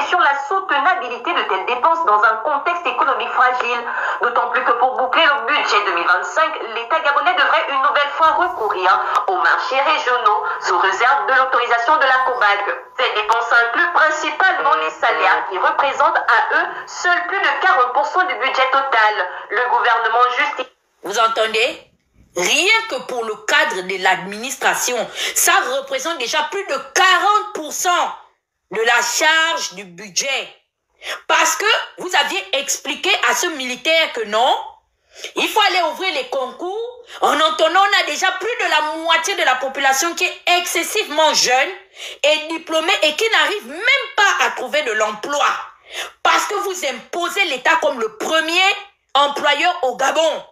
sur la soutenabilité de telles dépenses dans un contexte économique fragile. D'autant plus que pour boucler le budget 2025, l'État gabonais devrait une nouvelle fois recourir aux marchés régionaux sous réserve de l'autorisation de la COBAG. Ces dépenses incluent principalement les salaires qui représentent à eux seuls plus de 40% du budget total. Le gouvernement justifie... Vous entendez? Rien que pour le cadre de l'administration, ça représente déjà plus de 40% de la charge du budget. Parce que vous aviez expliqué à ce militaire que non, il faut aller ouvrir les concours. En entendant, on a déjà plus de la moitié de la population qui est excessivement jeune et diplômée et qui n'arrive même pas à trouver de l'emploi. Parce que vous imposez l'État comme le premier employeur au Gabon.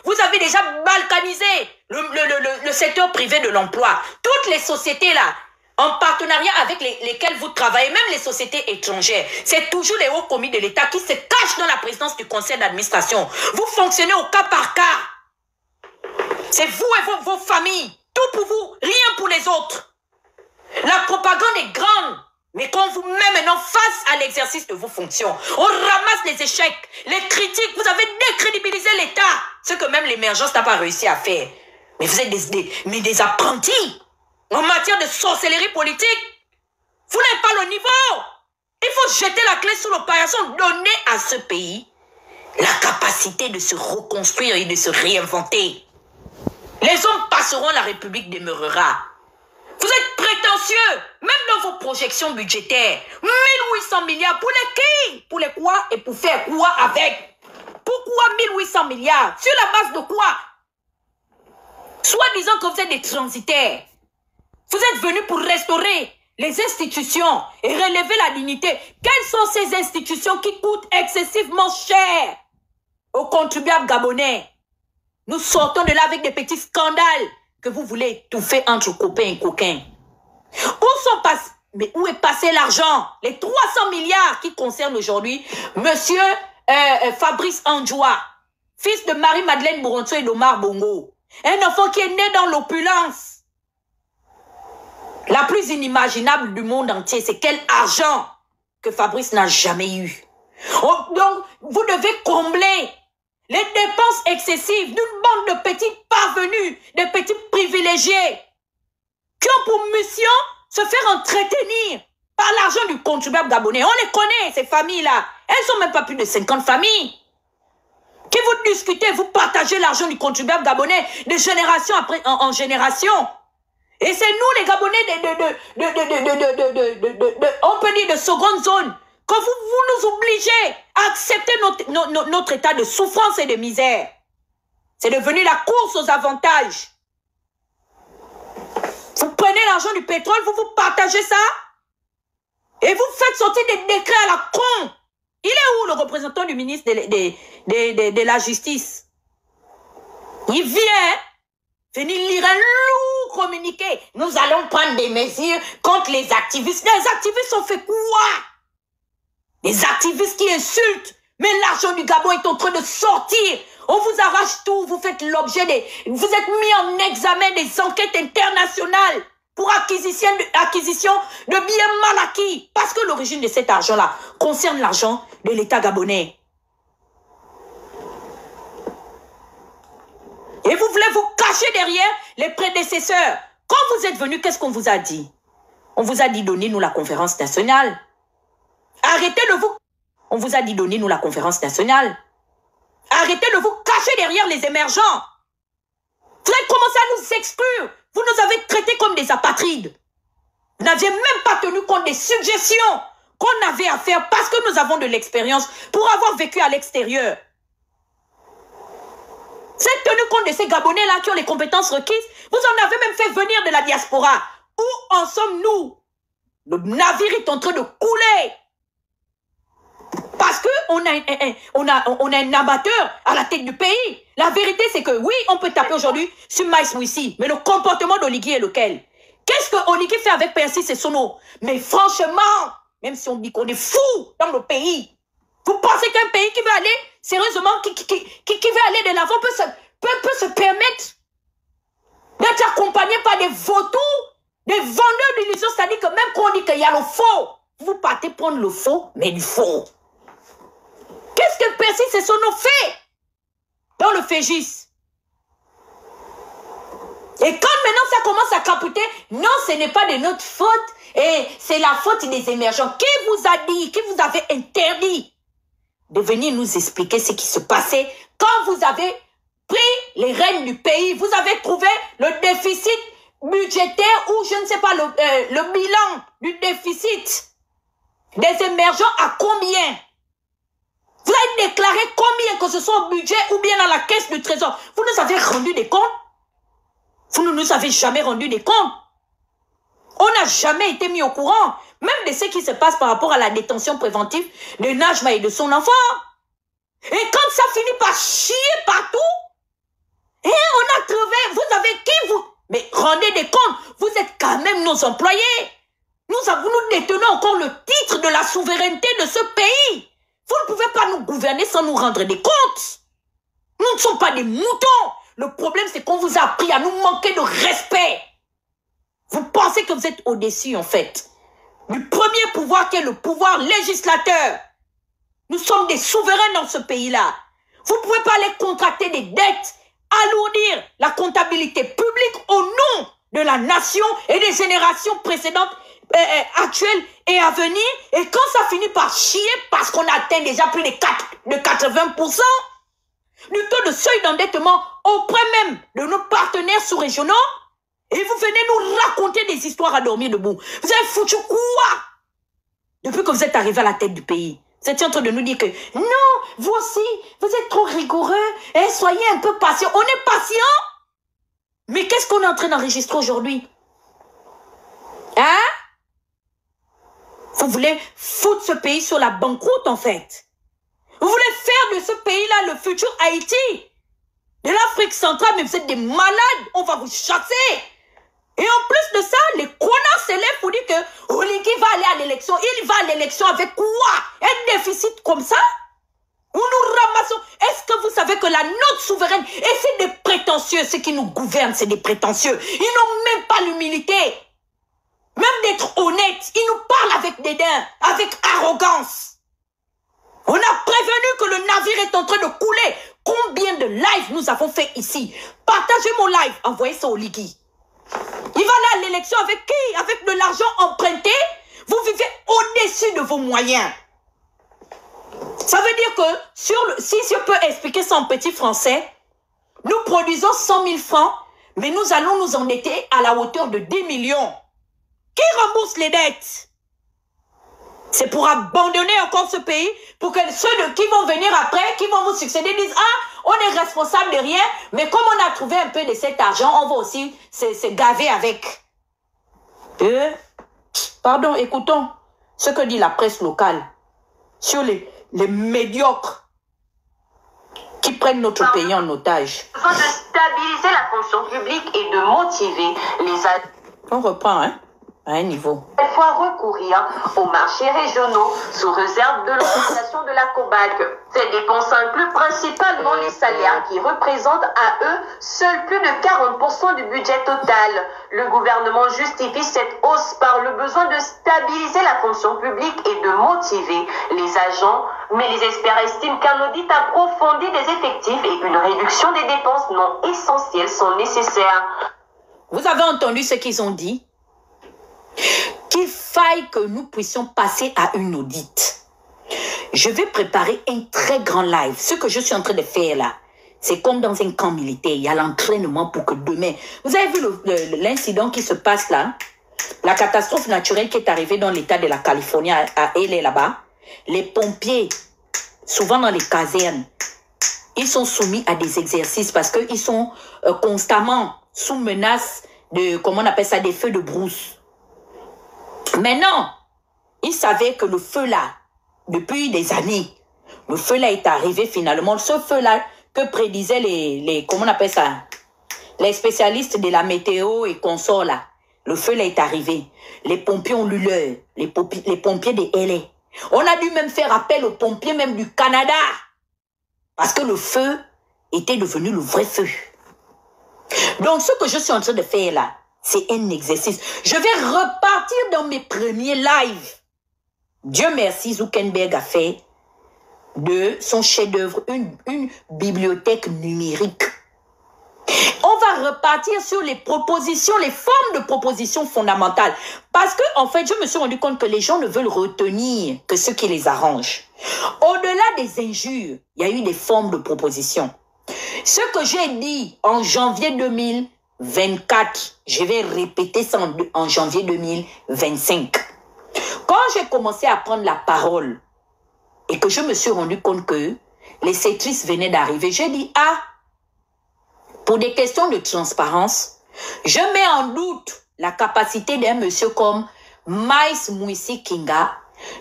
Vous avez déjà balkanisé le secteur privé de l'emploi. Toutes les sociétés là, en partenariat avec lesquelles vous travaillez, même les sociétés étrangères, c'est toujours les hauts commis de l'État qui se cachent dans la présidence du conseil d'administration. Vous fonctionnez au cas par cas. C'est vous et vos familles. Tout pour vous, rien pour les autres. La propagande est grande. Mais quand vous mettez maintenant face à l'exercice de vos fonctions, on ramasse les échecs, les critiques, vous avez décrédibilisé l'État, ce que même l'émergence n'a pas réussi à faire. Mais vous êtes des apprentis en matière de sorcellerie politique. Vous n'avez pas le niveau. Il faut jeter la clé sur l'opération, donner à ce pays la capacité de se reconstruire et de se réinventer. Les hommes passeront, la République demeurera. Vous êtes prétentieux, même dans vos projections budgétaires. 1800 milliards, pour les qui? Pour les quoi et pour faire quoi avec? Pourquoi 1800 milliards? Sur la base de quoi? Soit disant que vous êtes des transitaires. Vous êtes venus pour restaurer les institutions et relever la dignité. Quelles sont ces institutions qui coûtent excessivement cher aux contribuables gabonais? Nous sortons de là avec des petits scandales que vous voulez étouffer entre copains et coquins. Mais où est passé l'argent? Les 300 milliards qui concernent aujourd'hui monsieur Fabrice Andjoua, fils de Marie-Madeleine Bouronto et d'Omar Bongo. Un enfant qui est né dans l'opulence la plus inimaginable du monde entier. C'est quel argent que Fabrice n'a jamais eu. Donc, vous devez combler les dépenses excessives d'une bande de petits parvenus, de petits privilégiés, qui ont pour mission se faire entretenir par l'argent du contribuable gabonais. On les connaît, ces familles-là. Elles sont même pas plus de 50 familles. Qui vous discutez, vous partagez l'argent du contribuable gabonais de génération après en génération. Et c'est nous, les Gabonais, on peut dire de seconde zone, que vous nous obligez à accepter notre état de souffrance et de misère. C'est devenu la course aux avantages. Vous prenez l'argent du pétrole, vous partagez ça, et vous faites sortir des décrets à la con. Il est où le représentant du ministre de la Justice? Il vient venir lire un lourd communiqué. Nous allons prendre des mesures contre les activistes. Les activistes ont fait quoi? Les activistes qui insultent. Mais l'argent du Gabon est en train de sortir. On vous arrache tout. Vous faites l'objet des... Vous êtes mis en examen des enquêtes internationales pour acquisition de biens mal acquis. Parce que l'origine de cet argent-là concerne l'argent de l'État gabonais. Et vous voulez vous cacher derrière les prédécesseurs. Quand vous êtes venus, qu'est-ce qu'on vous a dit? On vous a dit donnez-nous la conférence nationale. Arrêtez de vous... On vous a dit donnez-nous la conférence nationale. Arrêtez de vous cacher derrière les émergents. Vous avez commencé à nous exclure. Vous nous avez traités comme des apatrides. Vous n'aviez même pas tenu compte des suggestions qu'on avait à faire parce que nous avons de l'expérience pour avoir vécu à l'extérieur. Vous avez tenu compte de ces Gabonais-là qui ont les compétences requises. Vous en avez même fait venir de la diaspora. Où en sommes-nous? Le navire est en train de couler. Parce qu'on a un amateur à la tête du pays. La vérité, c'est que oui, on peut taper aujourd'hui sur Maïs Mouissi. Mais le comportement d'Oligui est lequel? Qu'est-ce que Oligui fait avec Percy et Sono? Mais franchement, même si on dit qu'on est fou dans le pays, vous pensez qu'un pays qui veut aller, sérieusement, qui veut aller de l'avant peut se permettre d'être accompagné par des vautours, des vendeurs d'illusions, c'est-à-dire que même quand on dit qu'il y a le faux, vous partez prendre le faux, mais du faux. Qu'est-ce que persiste, ce sont nos faits dans le FEGIS. Et quand maintenant ça commence à capoter, non, ce n'est pas de notre faute, et c'est la faute des émergents. Qui vous a dit, qui vous avait interdit de venir nous expliquer ce qui se passait quand vous avez pris les rênes du pays, vous avez trouvé le déficit budgétaire ou je ne sais pas, le bilan du déficit des émergents à combien? Vous avez déclaré combien, que ce soit au budget ou bien dans la caisse du trésor? Vous nous avez rendu des comptes? Vous ne nous avez jamais rendu des comptes. On n'a jamais été mis au courant, même de ce qui se passe par rapport à la détention préventive de Najma et de son enfant. Et quand ça finit par chier partout, et on a trouvé, vous avez qui vous? Mais rendez des comptes, vous êtes quand même nos employés. Nous détenons encore le titre de la souveraineté de ce pays. Vous ne pouvez pas nous gouverner sans nous rendre des comptes. Nous ne sommes pas des moutons. Le problème, c'est qu'on vous a appris à nous manquer de respect. Vous pensez que vous êtes au-dessus, en fait, du premier pouvoir qui est le pouvoir législateur. Nous sommes des souverains dans ce pays-là. Vous ne pouvez pas aller contracter des dettes, alourdir la comptabilité publique au nom de la nation et des générations précédentes, actuelles et à venir. Et quand ça finit par chier, parce qu'on atteint déjà plus de 80%, du taux de seuil d'endettement auprès même de nos partenaires sous-régionaux, et vous venez nous raconter des histoires à dormir debout. Vous avez foutu quoi? Depuis que vous êtes arrivé à la tête du pays, vous étiez en train de nous dire que non, vous aussi, vous êtes trop rigoureux, et soyez un peu patient. On est patient? Mais qu'est-ce qu'on est en train d'enregistrer aujourd'hui? Hein? Vous voulez foutre ce pays sur la banqueroute, en fait. Vous voulez faire de ce pays-là le futur Haïti, de l'Afrique centrale, mais vous êtes des malades, on va vous chasser. Et en plus de ça, les connards s'élèvent pour dire que Oligui va aller à l'élection. Il va à l'élection avec quoi? Un déficit comme ça? Où nous ramassons. Est-ce que vous savez que la note souveraine, et c'est des prétentieux, ceux qui nous gouvernent, c'est des prétentieux. Ils n'ont même pas l'humilité. Même d'être honnêtes, ils nous parlent avec dédain, avec arrogance. On a prévenu que le navire est en train de couler. Combien de lives nous avons fait ici? Partagez mon live, envoyez ça au Ligui. Il va aller à l'élection avec qui? Avec de l'argent emprunté? Vous vivez au-dessus de vos moyens. Ça veut dire que, si je peux expliquer ça en petit français, nous produisons 100 000 francs, mais nous allons nous endetter à la hauteur de 10 millions. Qui rembourse les dettes? C'est pour abandonner encore ce pays, pour que ceux qui vont venir après, qui vont vous succéder, disent « Ah, on est responsable de rien, mais comme on a trouvé un peu de cet argent, on va aussi se gaver avec. » Pardon, écoutons ce que dit la presse locale sur les médiocres qui prennent notre pays en otage. Besoin de stabiliser la fonction publique et de motiver les agents. On reprend, hein? À un niveau. Cette fois recourir aux marchés régionaux sous réserve de l'organisation de la COBAC. Ces dépenses incluent principalement les salaires qui représentent à eux seuls plus de 40% du budget total. Le gouvernement justifie cette hausse par le besoin de stabiliser la fonction publique et de motiver les agents, mais les experts estiment qu'un audit approfondi des effectifs et une réduction des dépenses non essentielles sont nécessaires. Vous avez entendu ce qu'ils ont dit? Qu'il faille que nous puissions passer à une audit. Je vais préparer un très grand live. Ce que je suis en train de faire là, c'est comme dans un camp militaire. Il y a l'entraînement pour que demain... Vous avez vu l'incident qui se passe là? La catastrophe naturelle qui est arrivée dans l'état de la Californie, à LA là-bas. Les pompiers, souvent dans les casernes, ils sont soumis à des exercices parce qu'ils sont constamment sous menace de, comment on appelle ça, des feux de brousse. Maintenant, ils savaient que le feu là, depuis des années, le feu là est arrivé finalement. Ce feu là que prédisaient les comment on appelle ça, les spécialistes de la météo et consorts là. Le feu là est arrivé. Les pompiers ont lu l'heure. Les pompiers de LA. On a dû même faire appel aux pompiers même du Canada. Parce que le feu était devenu le vrai feu. Donc ce que je suis en train de faire là, c'est un exercice. Je vais repartir dans mes premiers lives Dieu merci, Zuckerberg a fait de son chef-d'œuvre une bibliothèque numérique. On va repartir sur les propositions, les formes de propositions fondamentales. Parce que, en fait, je me suis rendu compte que les gens ne veulent retenir que ce qui les arrange. Au-delà des injures, il y a eu des formes de propositions. Ce que j'ai dit en janvier 2024, je vais répéter ça en janvier 2025. Quand j'ai commencé à prendre la parole et que je me suis rendu compte que les sectrices venaient d'arriver, j'ai dit, ah, pour des questions de transparence, je mets en doute la capacité d'un monsieur comme Maïs Mouissi Kinga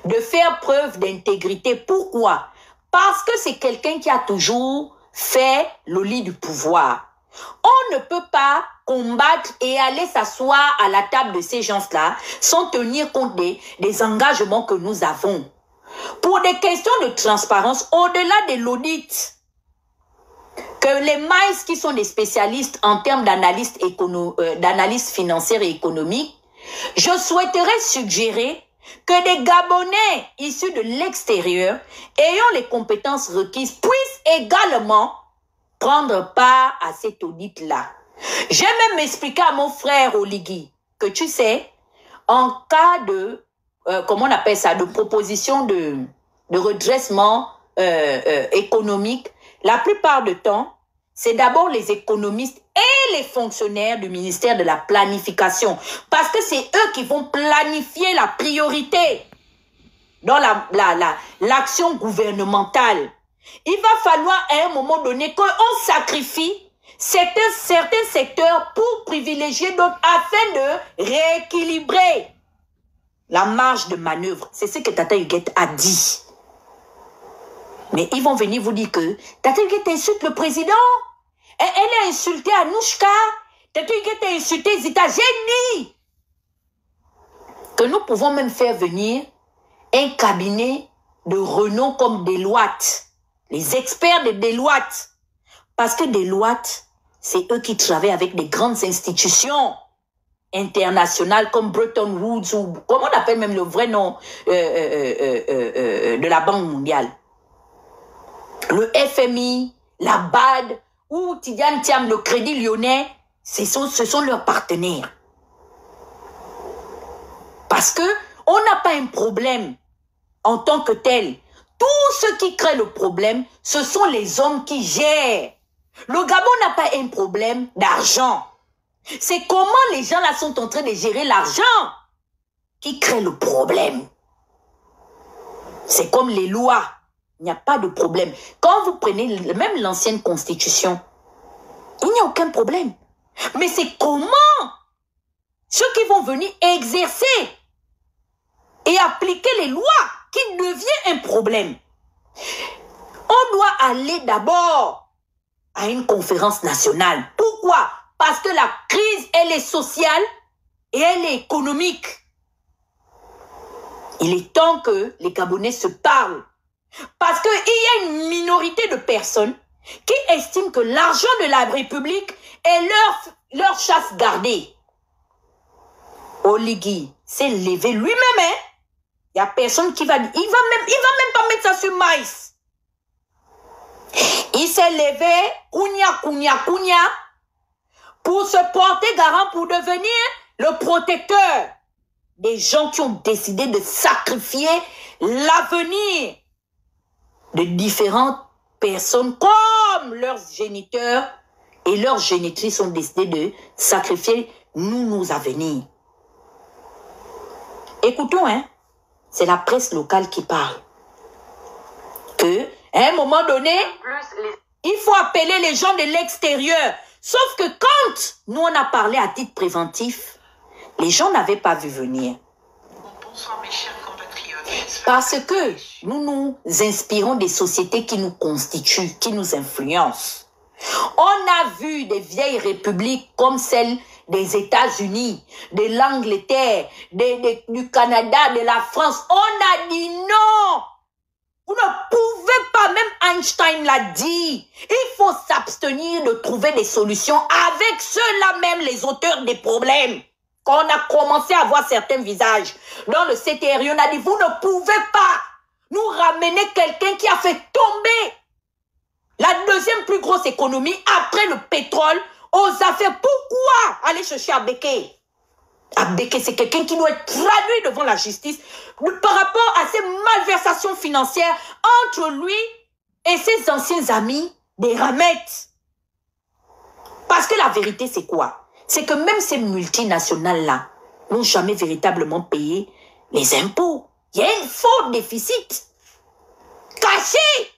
de faire preuve d'intégrité. Pourquoi? Parce que c'est quelqu'un qui a toujours fait le lit du pouvoir. On ne peut pas combattre et aller s'asseoir à la table de ces gens-là sans tenir compte des engagements que nous avons. Pour des questions de transparence, au-delà de l'audit, que les Maïs qui sont des spécialistes en termes d'analyse financière et économique, je souhaiterais suggérer que des Gabonais issus de l'extérieur ayant les compétences requises puissent également prendre part à cet audit-là. J'ai même expliqué à mon frère Oligui que tu sais, en cas de, comment on appelle ça, de proposition de redressement économique, la plupart du temps, c'est d'abord les économistes et les fonctionnaires du ministère de la planification. Parce que c'est eux qui vont planifier la priorité dans l'action gouvernementale. Il va falloir à un moment donné qu'on sacrifie certains secteurs pour privilégier d'autres afin de rééquilibrer la marge de manœuvre. C'est ce que Tata Huguette a dit. Mais ils vont venir vous dire que Tata Huguette insulte le président. Elle a insulté Anouchka. Tata Huguette a insulté Zita. J'ai dit que nous pouvons même faire venir un cabinet de renom comme Deloitte. Les experts de Deloitte. Parce que Deloitte, c'est eux qui travaillent avec des grandes institutions internationales comme Bretton Woods ou comment on appelle même le vrai nom de la Banque mondiale. Le FMI, la BAD ou Tidiane Thiam, le Crédit Lyonnais, ce sont leurs partenaires. Parce que on n'a pas un problème en tant que tel. Tout ce qui crée le problème, ce sont les hommes qui gèrent. Le Gabon n'a pas un problème d'argent. C'est comment les gens là sont en train de gérer l'argent qui crée le problème. C'est comme les lois. Il n'y a pas de problème. Quand vous prenez même l'ancienne constitution, il n'y a aucun problème. Mais c'est comment ceux qui vont venir exercer et appliquer les lois qui devient un problème. On doit aller d'abord à une conférence nationale. Pourquoi? Parce que la crise, elle est sociale et elle est économique. Il est temps que les Gabonais se parlent. Parce qu'il y a une minorité de personnes qui estiment que l'argent de la République est leur chasse gardée. Oligui s'est levé lui-même, hein? Il n'y a personne qui va dire. Il va même pas mettre ça sur Maïs. Il s'est levé, kounia, pour se porter garant, pour devenir le protecteur des gens qui ont décidé de sacrifier l'avenir de différentes personnes comme leurs géniteurs et leurs génitrices ont décidé de sacrifier nos avenirs. Écoutons, hein, c'est la presse locale qui parle. Que, à un moment donné, il faut appeler les gens de l'extérieur. Sauf que quand nous on a parlé à titre préventif, les gens n'avaient pas vu venir. Bonsoir mes chers compatriotes. Parce que nous nous inspirons des sociétés qui nous constituent, qui nous influencent. On a vu des vieilles républiques comme celle des États-Unis, de l'Angleterre, du Canada, de la France. On a dit non. Vous ne pouvez pas, même Einstein l'a dit. Il faut s'abstenir de trouver des solutions avec ceux-là même, les auteurs des problèmes. qu'on a commencé à voir certains visages dans le CTRI, on a dit, vous ne pouvez pas nous ramener quelqu'un qui a fait tomber la deuxième plus grosse économie après le pétrole aux affaires. Pourquoi aller chercher Abeke? Abeke, c'est quelqu'un qui doit être traduit devant la justice par rapport à ces malversations financières entre lui et ses anciens amis des ramettes. Parce que la vérité, c'est quoi? C'est que même ces multinationales-là n'ont jamais véritablement payé les impôts. Il y a un fort déficit caché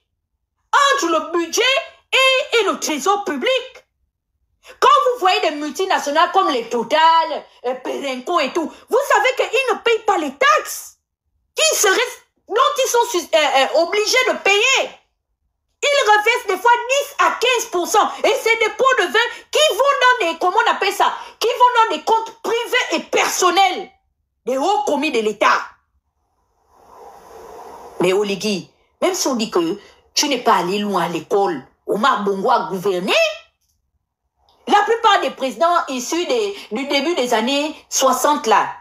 entre le budget et le trésor public. Quand vous voyez des multinationales comme les Total, Perenco et tout, vous savez qu'ils ne payent pas les taxes dont ils sont obligés de payer. Ils reversent des fois 10 à 15%. Et c'est des pots de vin qui vont dans des, comment on appelle ça, qui vont dans des comptes privés et personnels des hauts commis de l'État. Mais Oligui, même si on dit que tu n'es pas allé loin à l'école, Omar Bongo a gouverné. La plupart des présidents issus du début des années 60 là,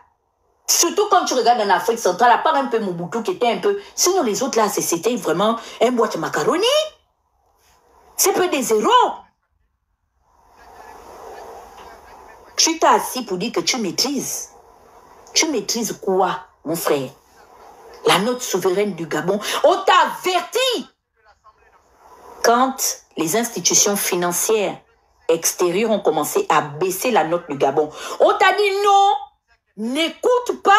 surtout quand tu regardes en Afrique centrale, à part un peu Mobutu qui était un peu... Sinon les autres là, c'était vraiment un boîte de macaroni. C'est peu des zéros. Tu t'es assis pour dire que tu maîtrises. Tu maîtrises quoi, mon frère? La note souveraine du Gabon. On t'a averti. Quand les institutions financières extérieures ont commencé à baisser la note du Gabon, on t'a dit non, n'écoute pas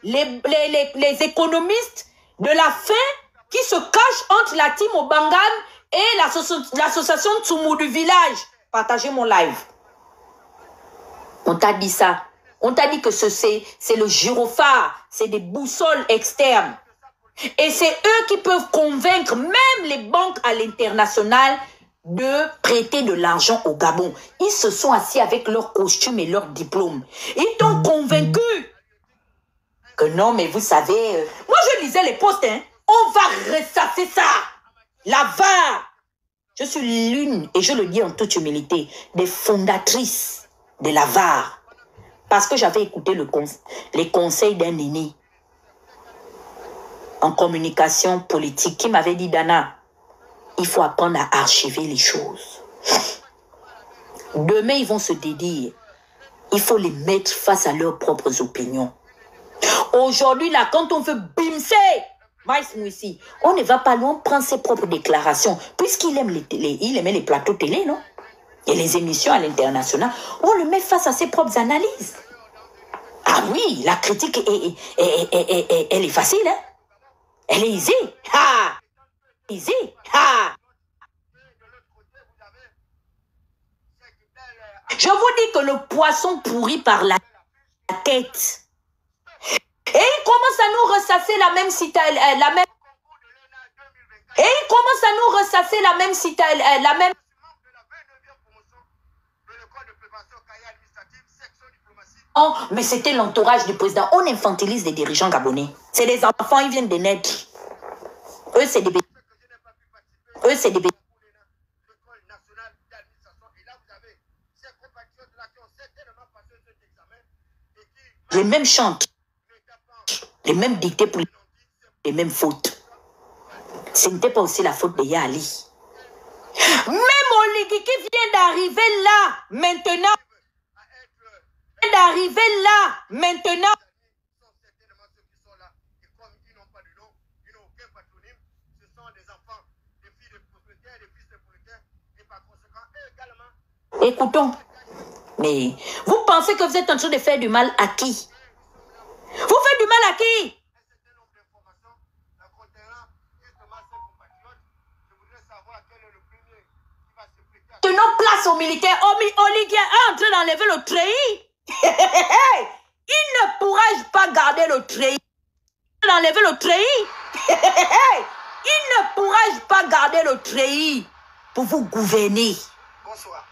les économistes de la faim qui se cachent entre la team Obangan et l'association Tsumu du village. Partagez mon live. On t'a dit ça. On t'a dit que c'est le gyrophare, c'est des boussoles externes. Et c'est eux qui peuvent convaincre même les banques à l'international de prêter de l'argent au Gabon. Ils se sont assis avec leurs costumes et leurs diplômes. Ils t'ont convaincu que non, mais vous savez... moi, je lisais les posts, hein. On va ressasser ça. La VAR. Je suis l'une, et je le dis en toute humilité, des fondatrices de la VAR. Parce que j'avais écouté les conseils d'un aîné en communication politique qui m'avait dit, Dana, il faut apprendre à archiver les choses. Demain, ils vont se dédire. Il faut les mettre face à leurs propres opinions. Aujourd'hui, là, quand on veut bimser Maïs Moussi, on ne va pas loin, on prend ses propres déclarations. Puisqu'il aime il aimait les plateaux télé, non? Et les émissions à l'international, on le met face à ses propres analyses. Ah oui, la critique, elle est facile, hein? Elle est easy. Ha! Easy. Ha! Je vous dis que le poisson pourrit par la tête. Et il commence à nous ressasser la même cité, Et il commence à nous ressasser la même cité, Oh, mais c'était l'entourage du président. On infantilise les dirigeants gabonais. C'est des enfants, ils viennent de naître. Eux, c'est des bébés. Eux, c'est des bébés. Les mêmes chantent. Les mêmes dictées pour les mêmes fautes. Ce n'était pas aussi la faute de Yali. Même Oligui qui vient d'arriver là, maintenant. Écoutons. Mais vous pensez que vous êtes en train de faire du mal à qui? Vous faites du mal à qui? Tenons place aux militaires. Oligui est en train d'enlever le treillis. Il ne pourra pas garder le treillis. D'enlever le treillis. Il ne pourra pas garder le treillis pour vous gouverner. Bonsoir.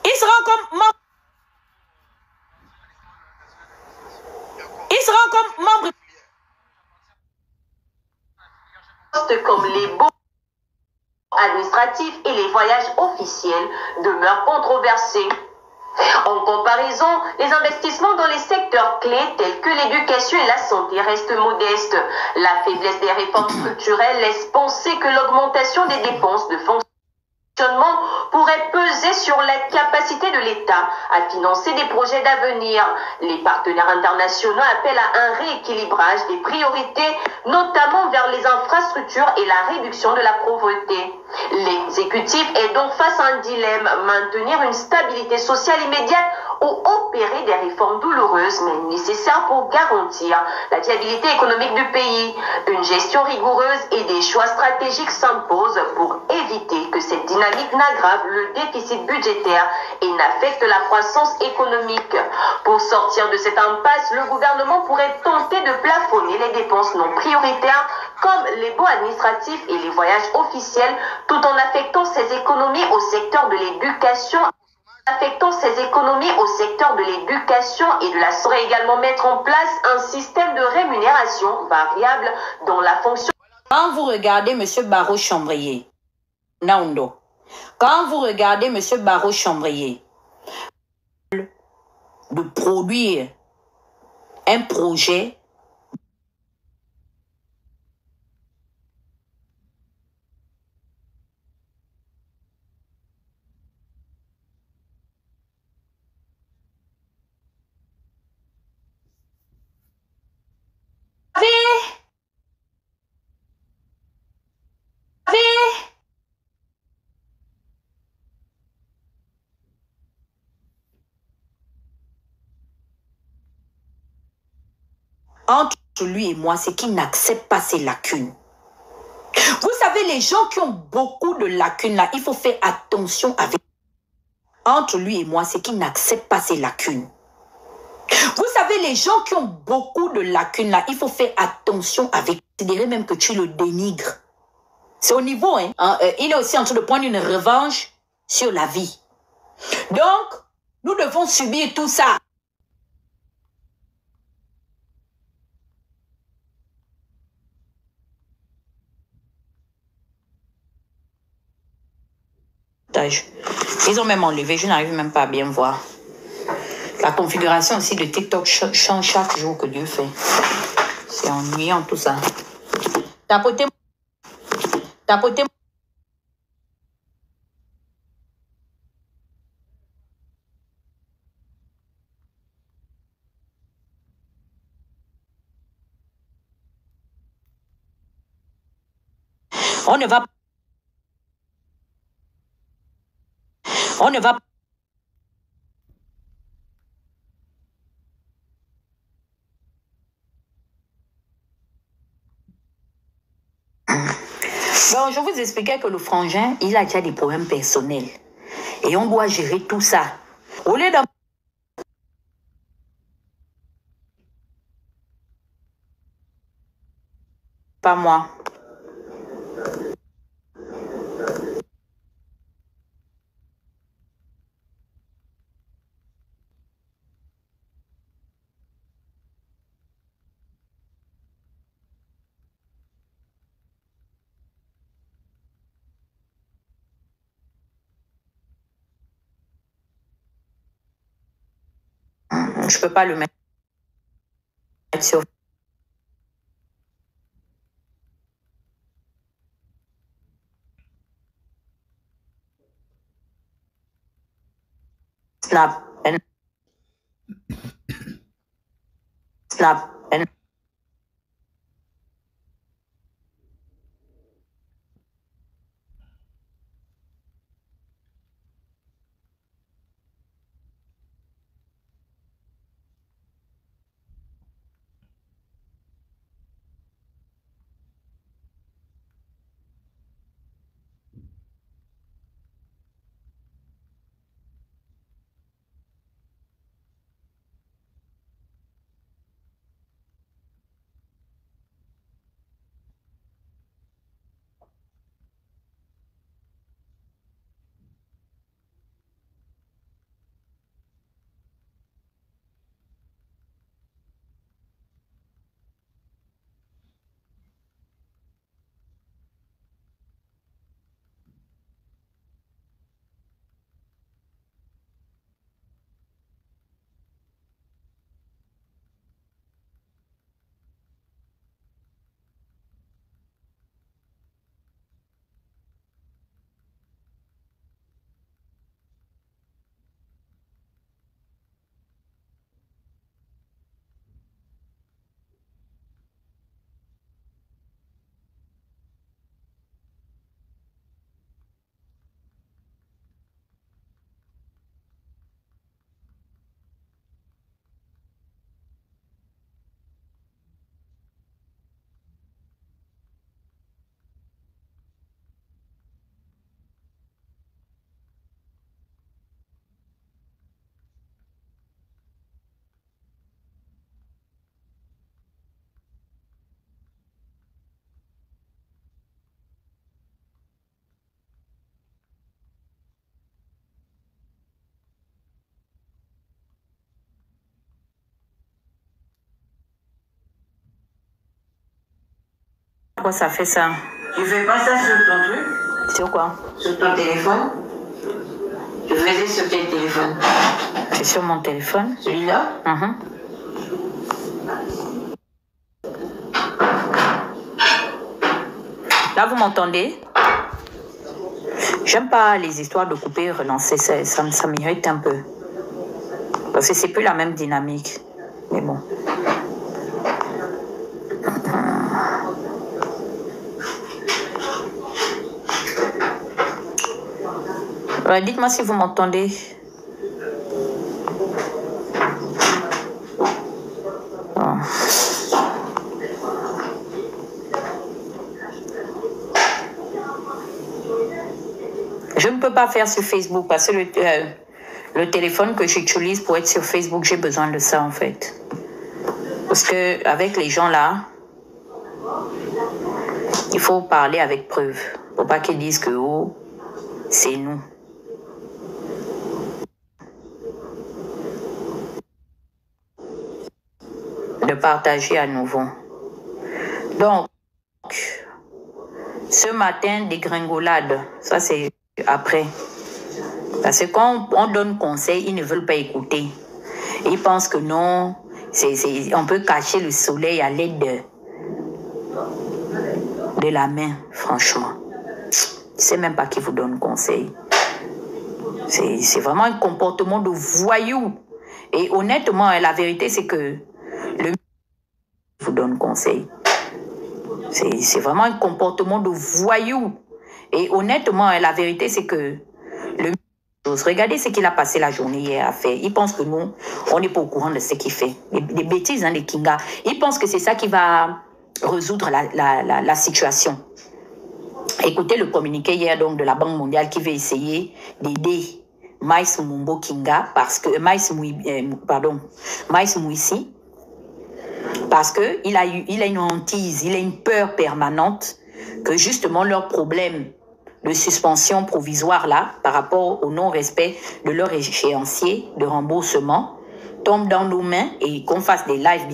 Il sera comme membre. Il sera comme membre. Comme les beaux administratifs et les voyages officiels demeurent controversés. En comparaison, les investissements dans les secteurs clés tels que l'éducation et la santé restent modestes. La faiblesse des réformes structurelles laisse penser que l'augmentation des dépenses de fonctionnement pourrait peser sur la capacité de l'État à financer des projets d'avenir. Les partenaires internationaux appellent à un rééquilibrage des priorités, notamment vers les infrastructures et la réduction de la pauvreté. L'exécutif est donc face à un dilemme, maintenir une stabilité sociale immédiate ou opérer des réformes douloureuses mais nécessaires pour garantir la viabilité économique du pays. Une gestion rigoureuse et des choix stratégiques s'imposent pour éviter que cette dynamique n'aggrave le déficit budgétaire et n'affecte la croissance économique. Pour sortir de cette impasse, le gouvernement pourrait tenter de plafonner les dépenses non prioritaires comme les baux administratifs et les voyages officiels, tout en affectant ces économies au secteur de l'éducation et de la saurait également mettre en place un système de rémunération variable dans la fonction. Quand vous regardez M. Barreau Chambrier, Naundo, quand vous regardez M. Barreau Chambrier, de produire un projet entre lui et moi, c'est qu'il n'accepte pas ses lacunes. Vous savez, les gens qui ont beaucoup de lacunes, là, il faut faire attention avec. Entre lui et moi, c'est qu'il n'accepte pas ses lacunes. Vous savez, les gens qui ont beaucoup de lacunes, là, il faut faire attention avec. Considérer même que tu le dénigres. C'est au niveau, hein. Il est aussi en train de prendre une revanche sur la vie. Donc, nous devons subir tout ça. Ils ont même enlevé, je n'arrive même pas à bien voir. La configuration aussi de TikTok change chaque jour que Dieu fait. C'est ennuyant tout ça. Tapotez. On ne va pas. Bon, je vous expliquais que le frangin, il a déjà des problèmes personnels. Et on doit gérer tout ça. Au lieu de... Pas moi. Je peux pas le mettre sur... Snap. Snap. quoi ça fait ça? Tu fais pas ça sur ton truc? Sur quoi? Sur ton téléphone? Je faisais sur quel téléphone? C'est sur mon téléphone. Celui-là? Là, vous m'entendez? J'aime pas les histoires de couper et relancer, ça m'irrite un peu. Parce que c'est plus la même dynamique. Mais bon. Ouais, dites-moi si vous m'entendez. Bon. Je ne peux pas faire sur Facebook parce que le téléphone que j'utilise pour être sur Facebook, j'ai besoin de ça en fait. Parce que avec les gens là, il faut parler avec preuve. Pour pas qu'ils disent que oh, c'est nous. De partager à nouveau. Donc, ce matin, dégringolade, ça c'est après. Parce que quand on donne conseil, ils ne veulent pas écouter. Ils pensent que non, on peut cacher le soleil à l'aide de la main, franchement. Je ne sais même pas qui vous donne conseil. C'est vraiment un comportement de voyou. Et honnêtement, la vérité, c'est que le vous donne conseil. C'est vraiment un comportement de voyou. Et honnêtement, la vérité, c'est que le regardez ce qu'il a passé la journée hier à faire. Il pense que nous, on n'est pas au courant de ce qu'il fait. Des bêtises, hein, les Kinga. Il pense que c'est ça qui va résoudre la situation. Écoutez le communiqué hier donc de la Banque mondiale qui veut essayer d'aider Maïs Mumbo Kinga parce que Maïs Mouissi parce que il a une hantise, il a une peur permanente que justement leur problème de suspension provisoire là, par rapport au non-respect de leur échéancier de remboursement, tombe dans nos mains et qu'on fasse des lives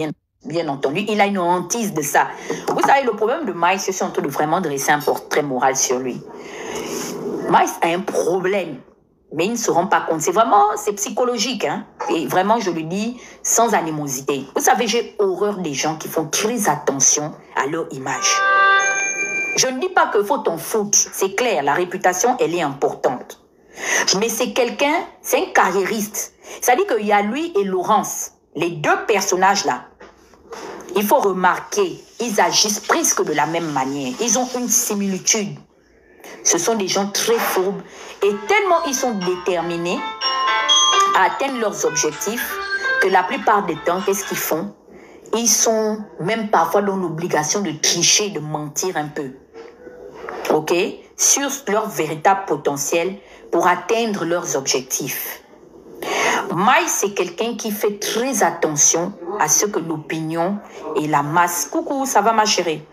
bien entendu. Il a une hantise de ça. Vous savez, le problème de Maïs, je suis en train de vraiment dresser un portrait moral sur lui. Maïs a un problème, mais ils ne se rendent pas compte. C'est psychologique, hein. Et vraiment, je le dis sans animosité. Vous savez, j'ai horreur des gens qui font très attention à leur image. Je ne dis pas qu'il faut t'en foutre, c'est clair, la réputation, elle est importante. Mais c'est quelqu'un, c'est un carriériste. C'est-à-dire qu'il y a lui et Laurence, les deux personnages-là. Il faut remarquer, ils agissent presque de la même manière. Ils ont une similitude. Ce sont des gens très fourbes et tellement ils sont déterminés à atteindre leurs objectifs que la plupart des temps, qu'est-ce qu'ils font? Ils sont même parfois dans l'obligation de tricher, de mentir un peu. OK? Sur leur véritable potentiel pour atteindre leurs objectifs. Maïs, c'est quelqu'un qui fait très attention à ce que l'opinion et la masse... Coucou, ça va ma chérie?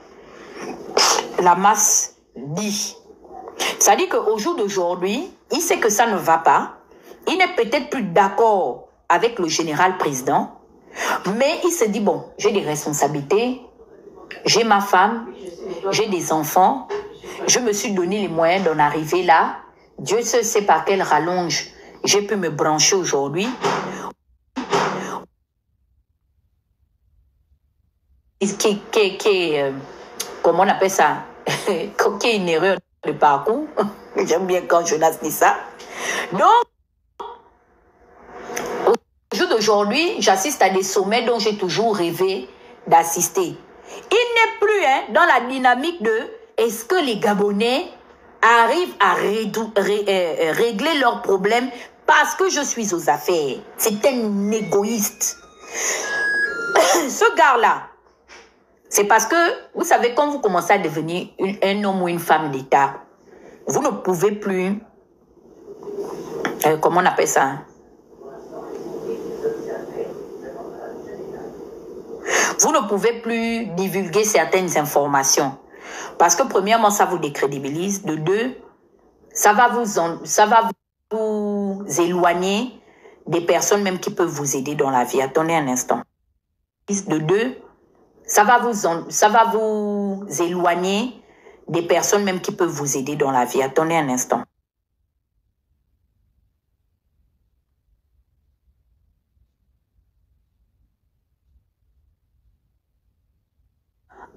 La masse dit. C'est-à-dire qu'au jour d'aujourd'hui, il sait que ça ne va pas. Il n'est peut-être plus d'accord avec le général président. Mais il se dit, bon, j'ai des responsabilités. J'ai ma femme. J'ai des enfants. Je me suis donné les moyens d'en arriver là. Dieu seul sait par quelle rallonge j'ai pu me brancher aujourd'hui. Comment on appelle ça? Qui est une erreur de parcours. J'aime bien quand Jonas dit ça. Donc, au jour d'aujourd'hui, j'assiste à des sommets dont j'ai toujours rêvé d'assister. Il n'est plus dans la dynamique de est-ce que les Gabonais arrivent à régler leurs problèmes parce que je suis aux affaires. C'est un égoïste. Ce gars-là, c'est parce que, vous savez, quand vous commencez à devenir un homme ou une femme d'État, vous ne pouvez plus, comment on appelle ça? Vous ne pouvez plus divulguer certaines informations. Parce que premièrement, ça vous décrédibilise. De deux, ça va vous éloigner des personnes même qui peuvent vous aider dans la vie. Attendez un instant. De deux, ça va vous éloigner des personnes même qui peuvent vous aider dans la vie. Attendez un instant.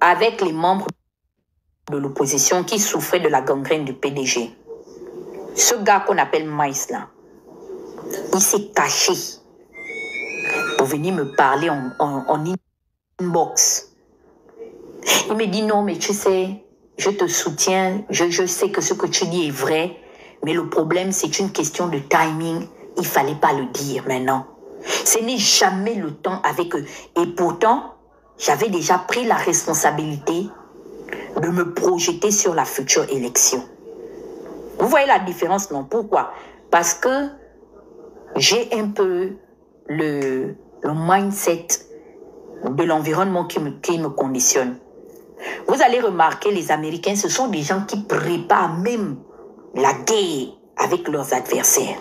Avec les membres de l'opposition qui souffraient de la gangrène du PDG. Ce gars qu'on appelle Maïs là, il s'est caché pour venir me parler en inbox. Il me dit non, mais tu sais, je te soutiens, je sais que ce que tu dis est vrai, mais le problème c'est une question de timing, il fallait pas le dire maintenant. Ce n'est jamais le temps avec eux. Et pourtant, j'avais déjà pris la responsabilité de me projeter sur la future élection. Vous voyez la différence, non? Pourquoi? Parce que j'ai un peu le mindset de l'environnement qui me conditionne. Vous allez remarquer, les Américains, ce sont des gens qui préparent même la guerre avec leurs adversaires.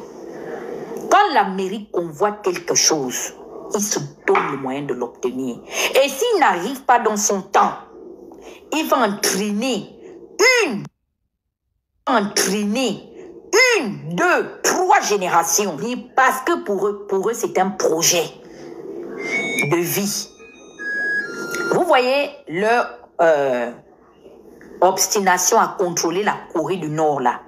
Quand l'Amérique convoite quelque chose, il se donne le moyen de l'obtenir. Et s'il n'arrive pas dans son temps, il va entraîner une, deux, trois générations. Parce que pour eux c'est un projet de vie. Vous voyez leur obstination à contrôler la Corée du Nord là.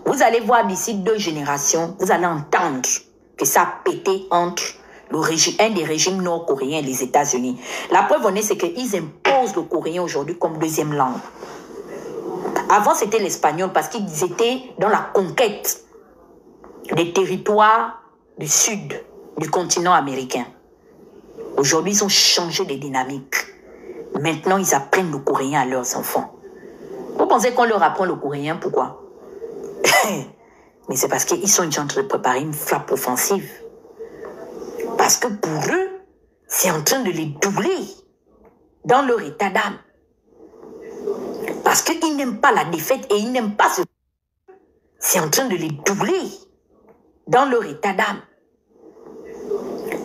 Vous allez voir d'ici 2 générations, vous allez entendre que ça a pété entre un des régimes nord-coréens et les États-Unis. La preuve en est, c'est qu'ils imposent le coréen aujourd'hui comme deuxième langue. Avant, c'était l'espagnol parce qu'ils étaient dans la conquête des territoires du sud du continent américain. Aujourd'hui, ils ont changé de dynamique. Maintenant, ils apprennent le coréen à leurs enfants. Vous pensez qu'on leur apprend le coréen, pourquoi? Mais c'est parce qu'ils sont en train de préparer une frappe offensive. Parce que pour eux, c'est en train de les doubler dans leur état d'âme. Parce qu'ils n'aiment pas la défaite et ils n'aiment pas ce... C'est en train de les doubler dans leur état d'âme.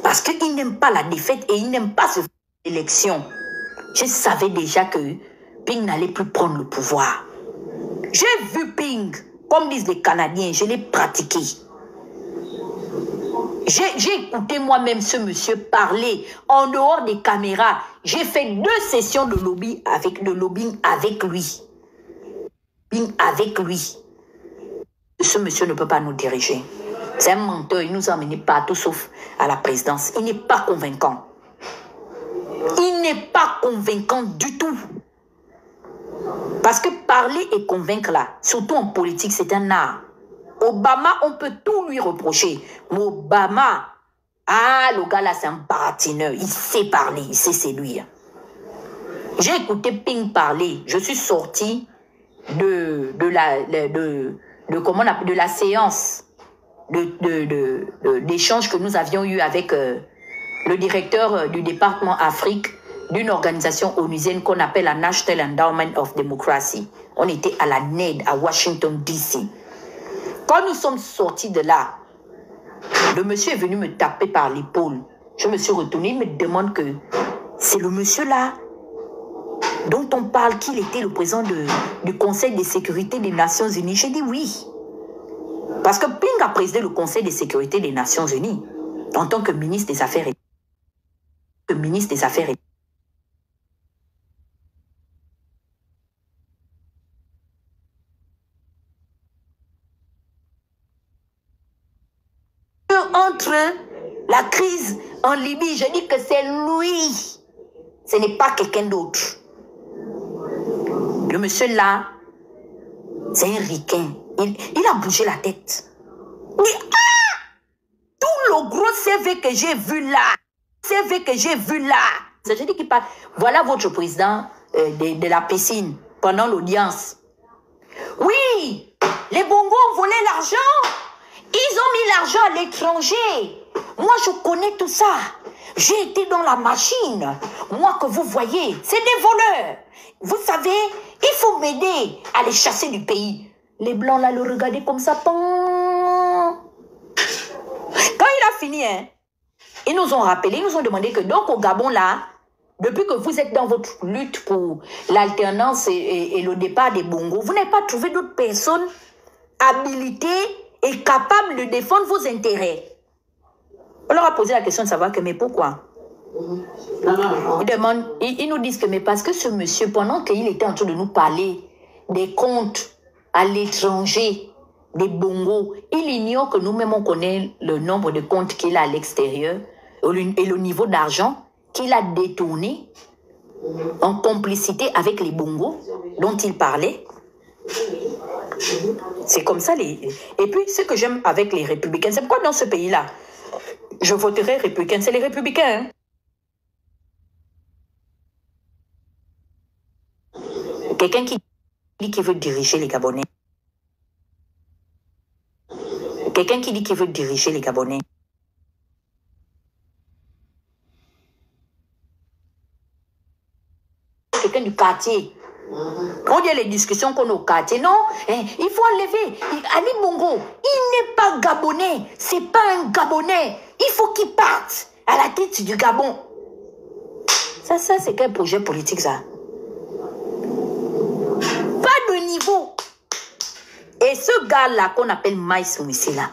Parce qu'ils n'aiment pas la défaite et ils n'aiment pas cette élection. Je savais déjà que Ping n'allait plus prendre le pouvoir. J'ai vu Ping, comme disent les Canadiens, je l'ai pratiqué. J'ai écouté moi-même ce monsieur parler en dehors des caméras. J'ai fait 2 sessions de lobbying avec lui. Ce monsieur ne peut pas nous diriger. C'est un menteur, il nous a emmenés partout sauf à la présidence. Il n'est pas convaincant. Il n'est pas convaincant du tout. Parce que parler et convaincre là, surtout en politique, c'est un art. Obama, on peut tout lui reprocher. Mais Obama, le gars là, c'est un baratineur. Il sait parler, il sait séduire. J'ai écouté Ping parler. Je suis sorti de la séance d'échange que nous avions eu avec le directeur du département Afrique d'une organisation onusienne qu'on appelle la National Endowment of Democracy. On était à la NED à Washington, D.C. Quand nous sommes sortis de là, le monsieur est venu me taper par l'épaule. Je me suis retournée, il me demande que c'est le monsieur là dont on parle qu'il était le président du Conseil de sécurité des Nations Unies. J'ai dit oui. Parce que Ping a présidé le Conseil de sécurité des Nations Unies en tant que ministre des Affaires étrangères. Entre la crise en Libye, je dis que c'est lui. Ce n'est pas quelqu'un d'autre. Le monsieur là, c'est un ricain. Il a bougé la tête. Il dit, tout le gros CV que j'ai vu là, je dis qu'il parle. Voilà votre président de la piscine pendant l'audience. Oui, les Bongos ont volé l'argent. Ils ont mis l'argent à l'étranger. Moi, je connais tout ça. J'ai été dans la machine. Moi que vous voyez, c'est des voleurs. Vous savez, il faut m'aider à les chasser du pays. Les Blancs, là, le regardaient comme ça. Quand il a fini, ils nous ont rappelé, ils nous ont demandé que donc au Gabon, là, depuis que vous êtes dans votre lutte pour l'alternance et le départ des bongos, vous n'avez pas trouvé d'autres personnes habilitées et capables de défendre vos intérêts. On leur a posé la question de savoir que, mais pourquoi? Ils nous disent que, mais parce que ce monsieur, pendant qu'il était en train de nous parler des comptes à l'étranger, des bongos, il ignore que nous-mêmes, on connaît le nombre de comptes qu'il a à l'extérieur et le niveau d'argent qu'il a détourné en complicité avec les bongos dont il parlait. C'est comme ça. Et puis, ce que j'aime avec les républicains, c'est pourquoi dans ce pays-là, je voterai républicain, c'est les républicains. Hein? Quelqu'un qui dit qu'il veut diriger les Gabonais. Quelqu'un qui dit qu'il veut diriger les Gabonais. Quelqu'un du quartier. Quand il y a les discussions qu'on a au quartier, non, il faut enlever. Ali Bongo, il n'est pas Gabonais. C'est pas un Gabonais. Il faut qu'il parte à la tête du Gabon. Ça c'est quel projet politique, ça? Pas de niveau. Et ce gars-là qu'on appelle Maïs Mouissila,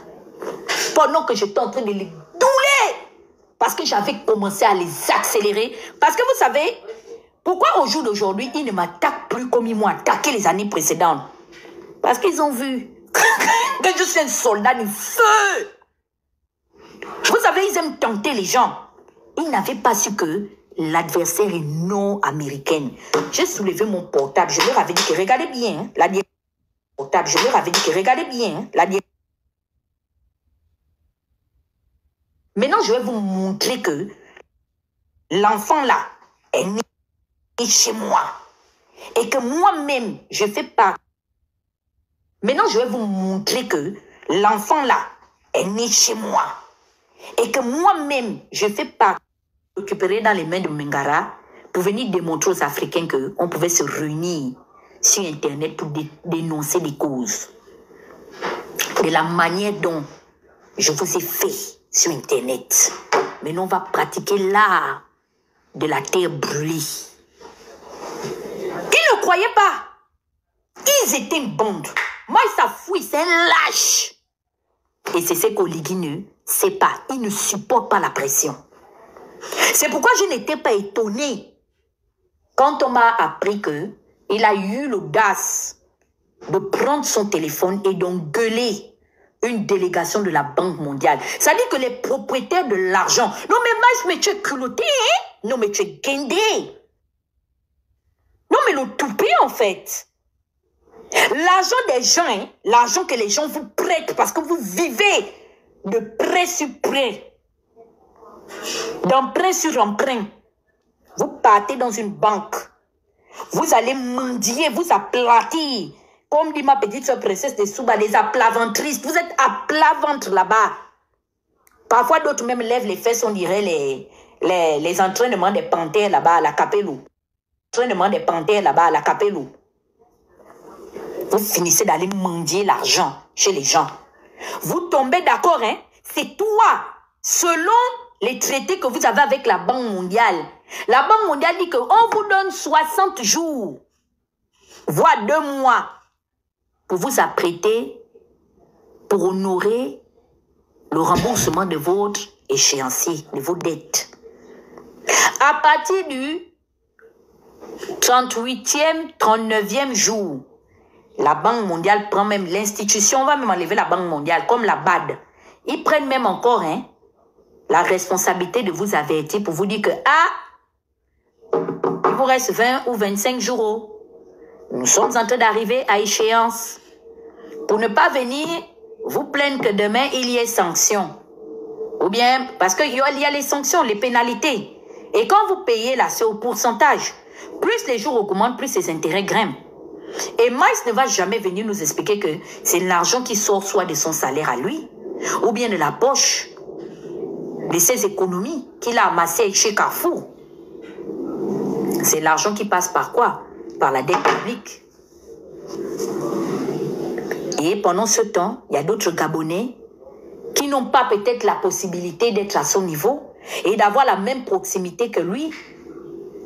pendant que j'étais en train de les douler, parce que j'avais commencé à les accélérer, parce que vous savez, pourquoi au jour d'aujourd'hui, ils ne m'attaquent plus comme ils m'ont attaqué les années précédentes? Parce qu'ils ont vu que je suis un soldat du feu. Vous savez, ils aiment tenter les gens. Ils n'avaient pas su que l'adversaire est non-américaine. J'ai soulevé mon portable, je leur avais dit que regardez bien, hein, la portable, je leur avais dit que regardez bien, hein, la Maintenant, je vais vous montrer que l'enfant là est né chez moi et que moi-même je fais pas. Maintenant, je vais vous montrer que l'enfant là est né chez moi et que moi-même je fais pas récupérer dans les mains de Mengara pour venir démontrer aux Africains qu'on pouvait se réunir sur Internet pour dénoncer des causes. De la manière dont je vous ai fait sur Internet. Maintenant, on va pratiquer l'art de la terre brûlée. Ils ne croyaient pas. Ils étaient une bande. Moi, ça fouille, c'est un lâche. Et c'est ce qu'Oligui ne sait pas. Il ne supporte pas la pression. C'est pourquoi je n'étais pas étonnée quand on m'a appris qu'il a eu l'audace de prendre son téléphone et d'engueuler une délégation de la Banque mondiale. Ça dit que les propriétaires de l'argent... Non mais tu es culotté, hein? Non mais tu es guindé. Non mais le toupé en fait. L'argent des gens, hein, l'argent que les gens vous prêtent parce que vous vivez de prêt sur prêt, d'emprunt sur emprunt. Vous partez dans une banque. Vous allez mendier, vous aplatir. Comme dit ma petite soeur princesse de Souba, les aplaventrices. Vous êtes à plat ventre là-bas. Parfois, d'autres même lèvent les fesses, on dirait les entraînements des panthères là-bas à la Capelou. Entraînement des panthères là-bas à la Capelou. Vous finissez d'aller mendier l'argent chez les gens. Vous tombez d'accord, hein? C'est toi, selon les traités que vous avez avec la Banque mondiale. La Banque mondiale dit qu'on vous donne 60 jours, voire 2 mois, pour vous apprêter, pour honorer le remboursement de votre échéancier, de vos dettes. À partir du 38e, 39e jour, la Banque mondiale prend même l'institution, on va même enlever la Banque mondiale, comme la BAD. Ils prennent même encore la responsabilité de vous avertir pour vous dire que, il vous reste 20 ou 25 jours. Nous sommes en train d'arriver à échéance. Pour ne pas venir vous plaindre que demain, il y ait sanctions. Ou bien, parce qu'il y a les sanctions, les pénalités. Et quand vous payez là, c'est au pourcentage. Plus les jours augmentent, plus les intérêts grimpent. Et Maïs ne va jamais venir nous expliquer que c'est l'argent qui sort soit de son salaire à lui, ou bien de la poche, de ses économies qu'il a amassées chez Carrefour. C'est l'argent qui passe par quoi? Par la dette publique. Et pendant ce temps, il y a d'autres Gabonais qui n'ont pas peut-être la possibilité d'être à son niveau et d'avoir la même proximité que lui.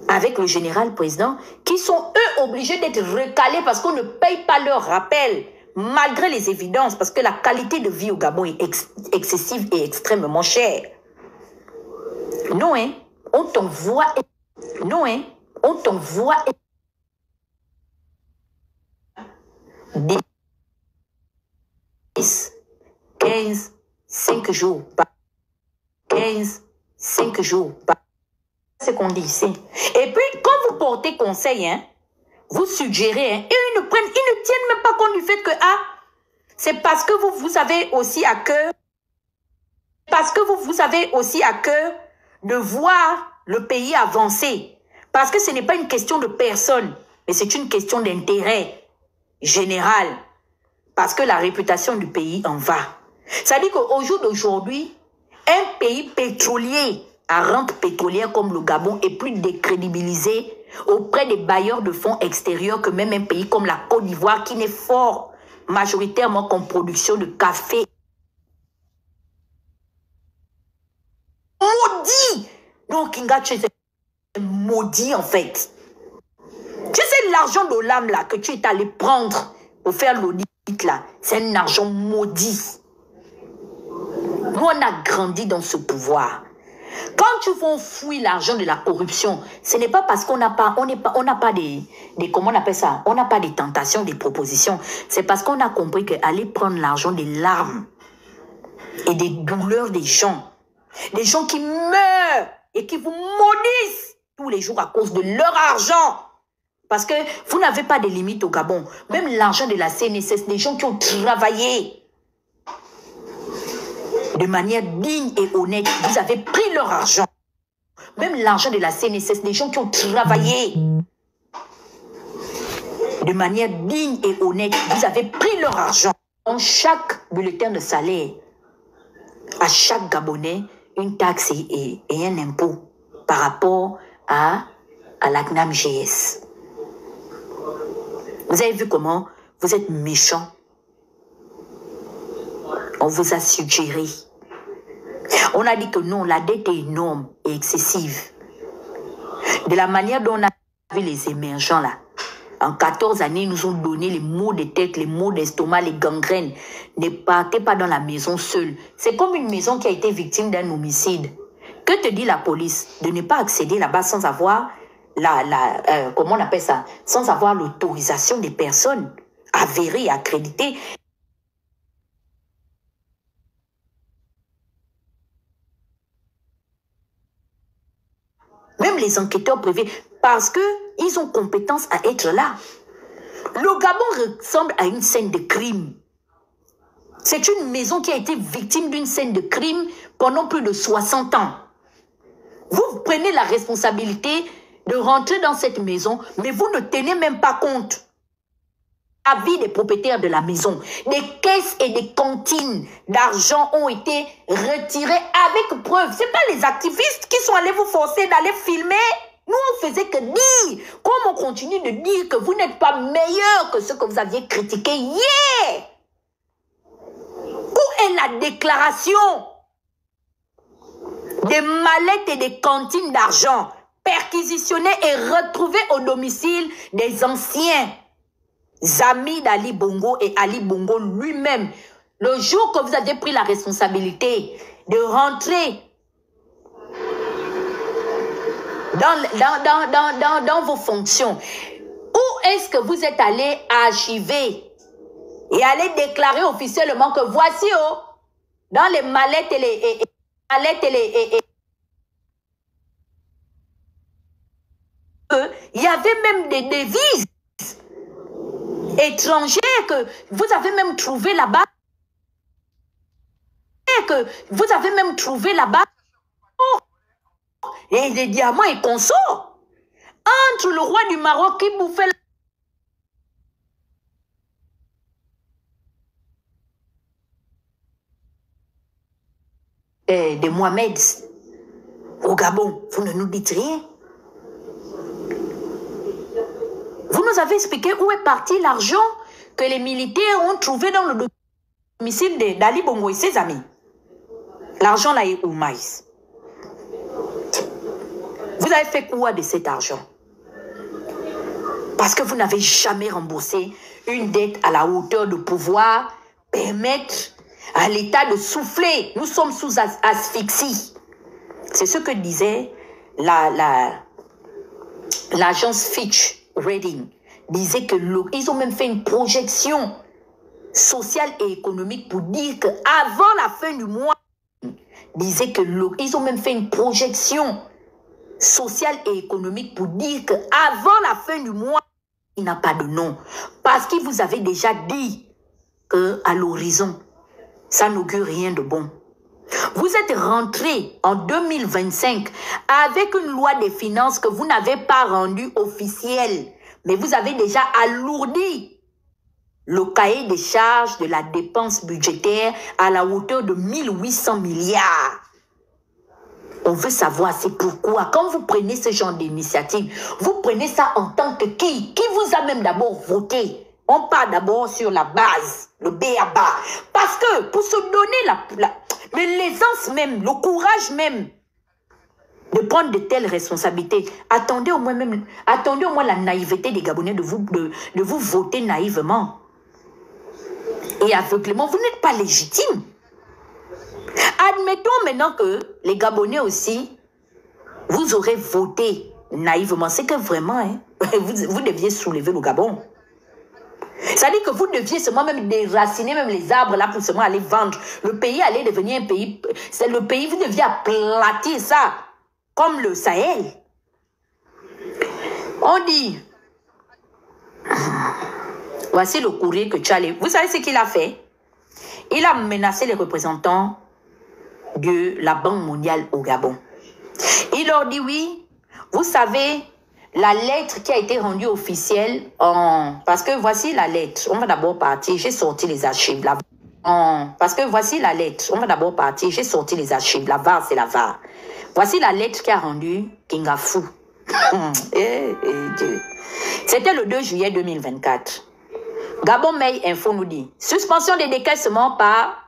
avec le général président, qui sont eux obligés d'être recalés parce qu'on ne paye pas leur rappel, malgré les évidences, parce que la qualité de vie au Gabon est excessive et extrêmement chère. Non, hein, on t'envoie... Non, hein, on t'envoie... des 10, 15, 5 jours, 15, 5 jours, c'est ce qu'on dit ici. Et puis, quand vous portez conseil, hein, vous suggérez, hein, et ils ne tiennent même pas compte du fait que, c'est parce que vous avez aussi à cœur, de voir le pays avancer. Parce que ce n'est pas une question de personne, mais c'est une question d'intérêt général. Parce que la réputation du pays en va. Ça dit qu'au jour d'aujourd'hui, un pays pétrolier à rente pétrolière comme le Gabon est plus décrédibilisé auprès des bailleurs de fonds extérieurs que même un pays comme la Côte d'Ivoire qui n'est fort majoritairement qu'en production de café. Maudit! Donc, Kinga, tu es maudit en fait. Tu sais, l'argent de l'âme là que tu es allé prendre pour faire l'audit là, c'est un argent maudit. Nous, on a grandi dans ce pouvoir. Quand tu vas fouiller l'argent de la corruption, ce n'est pas parce qu'on n'a pas, comment on appelle ça? On n'a pas des tentations, des propositions. C'est parce qu'on a compris qu'aller prendre l'argent des larmes et des douleurs des gens qui meurent et qui vous maudissent tous les jours à cause de leur argent. Parce que vous n'avez pas de limites au Gabon. Même l'argent de la CNSS, des gens qui ont travaillé de manière digne et honnête, vous avez pris leur argent. Même l'argent de la CNSS, des gens qui ont travaillé de manière digne et honnête, vous avez pris leur argent. Dans chaque bulletin de salaire, à chaque Gabonais, une taxe et un impôt par rapport à la CNAM-GS. Vous avez vu comment vous êtes méchants? On vous a suggéré. On a dit que non, la dette est énorme et excessive. De la manière dont on a vu les émergents là, en 14 années, ils nous ont donné les maux de tête, les maux d'estomac, les gangrènes. Ne partez pas dans la maison seule. C'est comme une maison qui a été victime d'un homicide. Que te dit la police? De ne pas accéder là-bas sans avoir comment on appelle ça? Sans avoir l'autorisation des personnes avérées et accréditées. Même les enquêteurs privés, parce qu'ils ont compétence à être là. Le Gabon ressemble à une scène de crime. C'est une maison qui a été victime d'une scène de crime pendant plus de 60 ans. Vous prenez la responsabilité de rentrer dans cette maison, mais vous ne tenez même pas compte. Avis des propriétaires de la maison. Des caisses et des cantines d'argent ont été retirées avec preuve. Ce n'est pas les activistes qui sont allés vous forcer d'aller filmer. Nous, on faisait que dire. Comme on continue de dire que vous n'êtes pas meilleur que ce que vous aviez critiqué hier. Où est la déclaration des mallettes et des cantines d'argent perquisitionnées et retrouvées au domicile des anciens amis d'Ali Bongo et Ali Bongo lui-même? Le jour que vous avez pris la responsabilité de rentrer dans vos fonctions, où est-ce que vous êtes allé archiver et aller déclarer officiellement que voici, dans les mallettes il y avait même des devises étrangères que vous avez même trouvé là-bas. Et des diamants et consorts. Entre le roi du Maroc qui bouffait de Mohamed au Gabon, vous ne nous dites rien. Vous nous avez expliqué où est parti l'argent que les militaires ont trouvé dans le domicile d'Ali Bongo et ses amis. L'argent là est au maïs. Vous avez fait quoi de cet argent? Parce que vous n'avez jamais remboursé une dette à la hauteur de pouvoir permettre à l'État de souffler. Nous sommes sous asphyxie. C'est ce que disait l'agence Fitch Rating. Disait que ils ont même fait une projection sociale et économique pour dire qu'avant la fin du mois, disait que ils ont même fait une projection sociale et économique pour dire qu'avant la fin du mois, il n'a pas de nom. Parce qu'il vous avait déjà dit qu'à l'horizon, ça n'augure rien de bon. Vous êtes rentré en 2025 avec une loi des finances que vous n'avez pas rendue officielle, mais vous avez déjà alourdi le cahier des charges de la dépense budgétaire à la hauteur de 1800 milliards. On veut savoir c'est pourquoi. Quand vous prenez ce genre d'initiative, vous prenez ça en tant que qui? Qui vous a même d'abord voté? On part d'abord sur la base, le B.A.B.A. Parce que pour se donner l'aisance même, le courage même de prendre de telles responsabilités, attendez au moins la naïveté des Gabonais de vous voter naïvement et aveuglément. Vous n'êtes pas légitime. Admettons maintenant que les Gabonais aussi, vous aurez voté naïvement. C'est que vraiment, hein, vous deviez soulever le Gabon. C'est-à-dire que vous deviez seulement même déraciner même les arbres là pour seulement aller vendre. Le pays allait devenir un pays. C'est le pays, vous deviez aplatir ça, comme le Sahel. On dit, voici le courrier que Tchale. Vous savez ce qu'il a fait? Il a menacé les représentants de la Banque mondiale au Gabon. Il leur dit oui, vous savez, la lettre qui a été rendue officielle parce que voici la lettre. On va d'abord partir, j'ai sorti les archives. Parce que voici la lettre. On va d'abord partir, j'ai sorti les archives. La VAR, c'est la VAR. Voici la lettre qui a rendu Kingafu. C'était le 2 juillet 2024. Gabon Mail Info nous dit suspension des décaissements par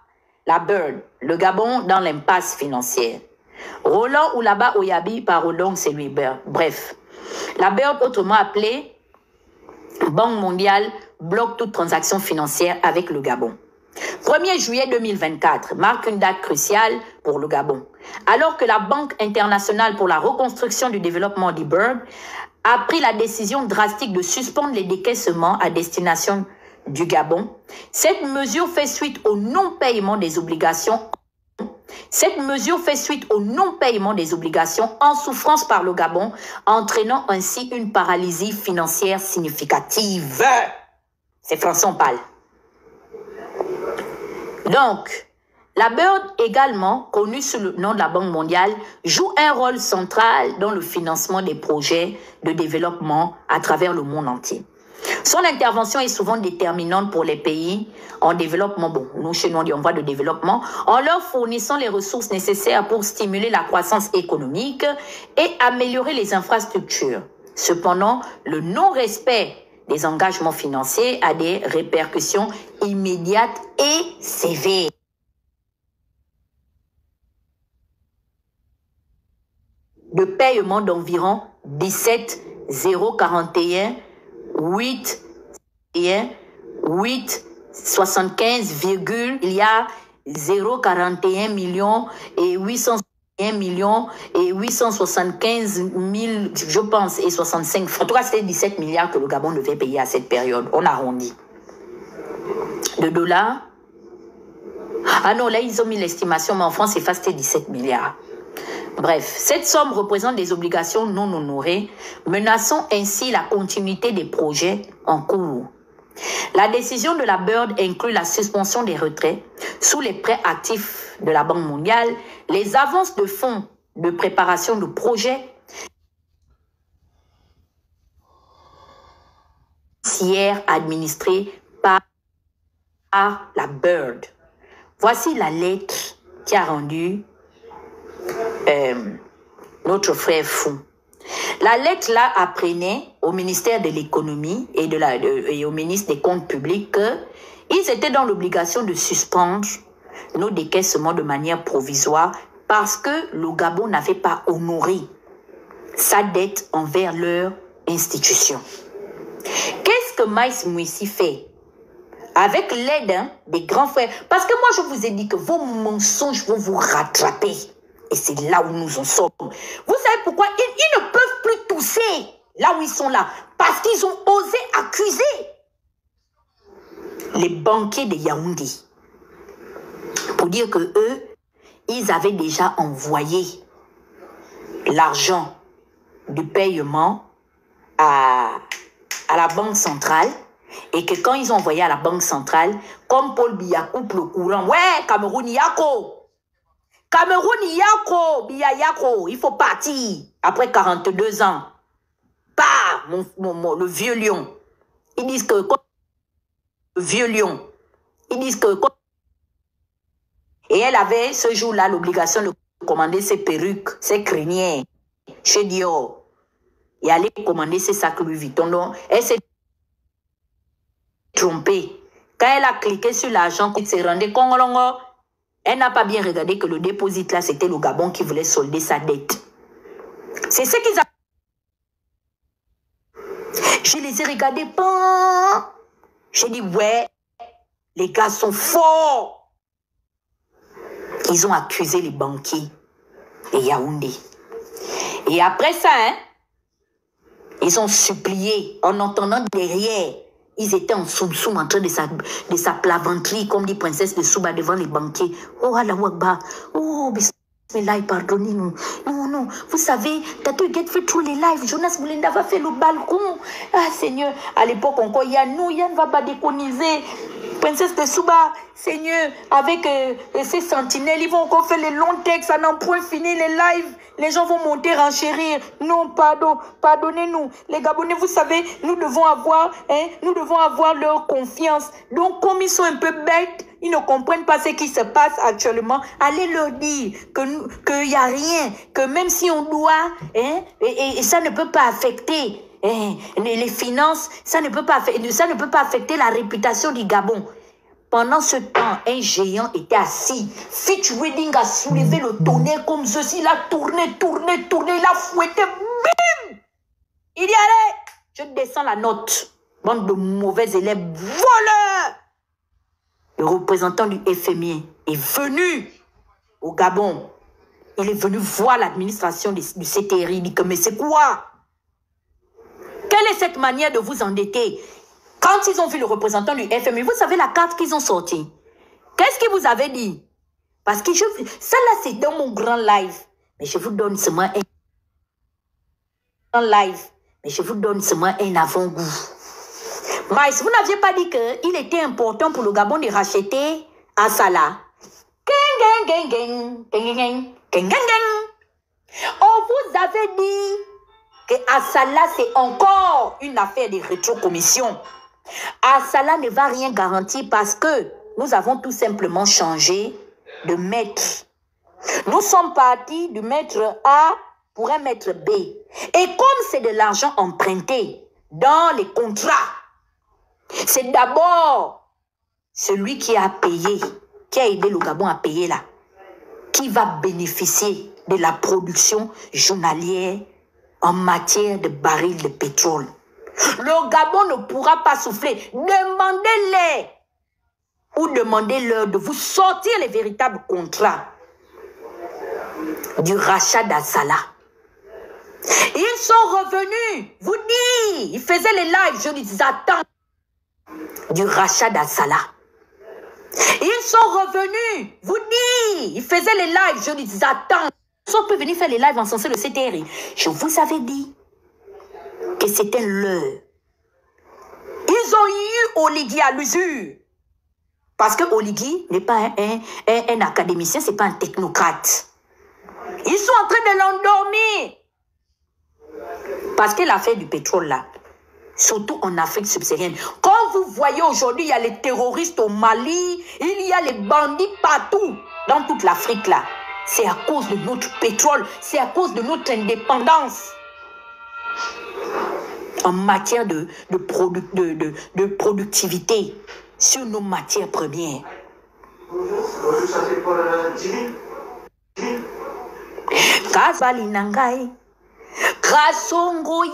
la Bird, le Gabon dans l'impasse financière. Roland Oulaba Oyabi par Roland, c'est lui. Bref, la Bird, autrement appelée Banque mondiale, bloque toute transaction financière avec le Gabon. 1er juillet 2024 marque une date cruciale pour le Gabon. Alors que la Banque internationale pour la reconstruction du développement d'Iberg a pris la décision drastique de suspendre les décaissements à destination du Gabon, cette mesure fait suite au non-paiement des obligations. Cette mesure fait suite au non-paiement des obligations en souffrance par le Gabon, entraînant ainsi une paralysie financière significative. C'est François Pal. Donc, la Bird, également connue sous le nom de la Banque mondiale, joue un rôle central dans le financement des projets de développement à travers le monde entier. Son intervention est souvent déterminante pour les pays en développement, bon, nous chez nous on dit en voie de développement, en leur fournissant les ressources nécessaires pour stimuler la croissance économique et améliorer les infrastructures. Cependant, le non-respect des engagements financiers a des répercussions immédiates et sévères. De paiement d'environ 17,041 8 75, il y a 0,41 millions et 861 millions et 875 000, je pense, et 65. En tout cas, c'était 17 milliards que le Gabon devait payer à cette période. On arrondit. De dollars. Ah non, là, ils ont mis l'estimation, mais en France, c'est c'était 17 milliards. Bref, cette somme représente des obligations non honorées, menaçant ainsi la continuité des projets en cours. La décision de la Bird inclut la suspension des retraits sous les prêts actifs de la Banque mondiale, les avances de fonds de préparation de projets administrés par la Bird. Voici la lettre qui a rendu notre frère fou. La lettre là apprenait au ministère de l'économie et au ministre des comptes publics qu'ils étaient dans l'obligation de suspendre nos décaissements de manière provisoire parce que le Gabon n'avait pas honoré sa dette envers leur institution. Qu'est-ce que Maïs Mouissi fait? Avec l'aide des grands frères. Parce que moi, je vous ai dit que vos mensonges vont vous rattraper. Et c'est là où nous en sommes. Vous savez pourquoi? Ils ne peuvent plus tousser là où ils sont là. Parce qu'ils ont osé accuser les banquiers de Yaoundé. Pour dire que eux, ils avaient déjà envoyé l'argent du paiement à la banque centrale. Et que quand ils ont envoyé à la banque centrale, comme Paul Biya coupe le courant, ouais, Cameroun Yako, Biya Yako, il faut partir après 42 ans. Pas le vieux lion. Ils disent que le vieux lion. Ils disent que et elle avait ce jour-là l'obligation de commander ses perruques, ses crinières chez Dior et aller commander ses sacs Louis Vuitton. Donc, elle s'est trompée. Quand elle a cliqué sur l'argent, elle s'est rendue compte, elle n'a pas bien regardé que le déposit là, c'était le Gabon qui voulait solder sa dette. C'est ce qu'ils ont. Je les ai regardés, j'ai dit, ouais, les gars sont forts. Ils ont accusé les banquiers de Yaoundé. Et après ça, ils ont supplié en entendant derrière. Ils étaient en soum-soum en train de sa plaventerie, comme dit Princesse de Souba devant les banquiers. Oh, Allah Wakba. Oh, bismillah, pardonnez-nous. Non, vous savez, Tatou Get fait tous les lives. Jonas Moulinda va faire le balcon. Ah, Seigneur, à l'époque encore, Yann ne va pas déconiser. Princesse de Souba, Seigneur, avec ces sentinelles, ils vont encore faire les longs textes à n'en point fini les lives. Les gens vont monter, renchérir. Non, pardonnez-nous. Les Gabonais, vous savez, nous devons avoir leur confiance. Donc, comme ils sont un peu bêtes, ils ne comprennent pas ce qui se passe actuellement. Allez leur dire qu'il n'y a rien, que même si on doit, et ça ne peut pas affecter les finances, ça ne peut pas affecter la réputation du Gabon. Pendant ce temps, un géant était assis. Fitch Wedding a soulevé le tonnerre comme ceci. Il a tourné. Il a fouetté. Bim! Il dit, allez, je descends la note. Bande de mauvais élèves voleurs. Le représentant du FMI est venu au Gabon. Il est venu voir l'administration du CTRI. Il dit que, mais c'est quoi? Quelle est cette manière de vous endetter? Quand ils ont vu le représentant du FMI, vous savez la carte qu'ils ont sortie. Qu'est-ce qu'ils vous avaient dit? Parce que ça là, c'est dans mon grand live. Mais je vous donne seulement un avant-goût. Maïs, vous n'aviez pas dit qu'il était important pour le Gabon de racheter Assala. On vous avait dit que Assala, c'est encore une affaire de rétrocommission. Assala ne va rien garantir parce que nous avons tout simplement changé de maître. Nous sommes partis du maître A pour un maître B. Et comme c'est de l'argent emprunté dans les contrats, c'est d'abord celui qui a payé, qui a aidé le Gabon à payer là, qui va bénéficier de la production journalière en matière de barils de pétrole. Le Gabon ne pourra pas souffler. Demandez-les ou demandez-leur de vous sortir les véritables contrats du rachat d'Assala. Ils sont revenus, vous dites, ils faisaient les lives, je les attends, du rachat d'Assala. Ils sont revenus, vous dites, ils faisaient les lives, je les attends. Ils sont venus faire les lives en censé le CTRI. Je vous avais dit que c'était leur. Ils ont eu Oligui à l'usure. Parce que Oligui n'est pas un académicien, c'est pas un technocrate. Ils sont en train de l'endormir. Parce que l'affaire du pétrole là, surtout en Afrique subsaharienne, quand vous voyez aujourd'hui, il y a les terroristes au Mali, il y a les bandits partout dans toute l'Afrique là. C'est à cause de notre pétrole, c'est à cause de notre indépendance. En matière de productivité sur nos matières premières. Kazali nangai, Grassongo,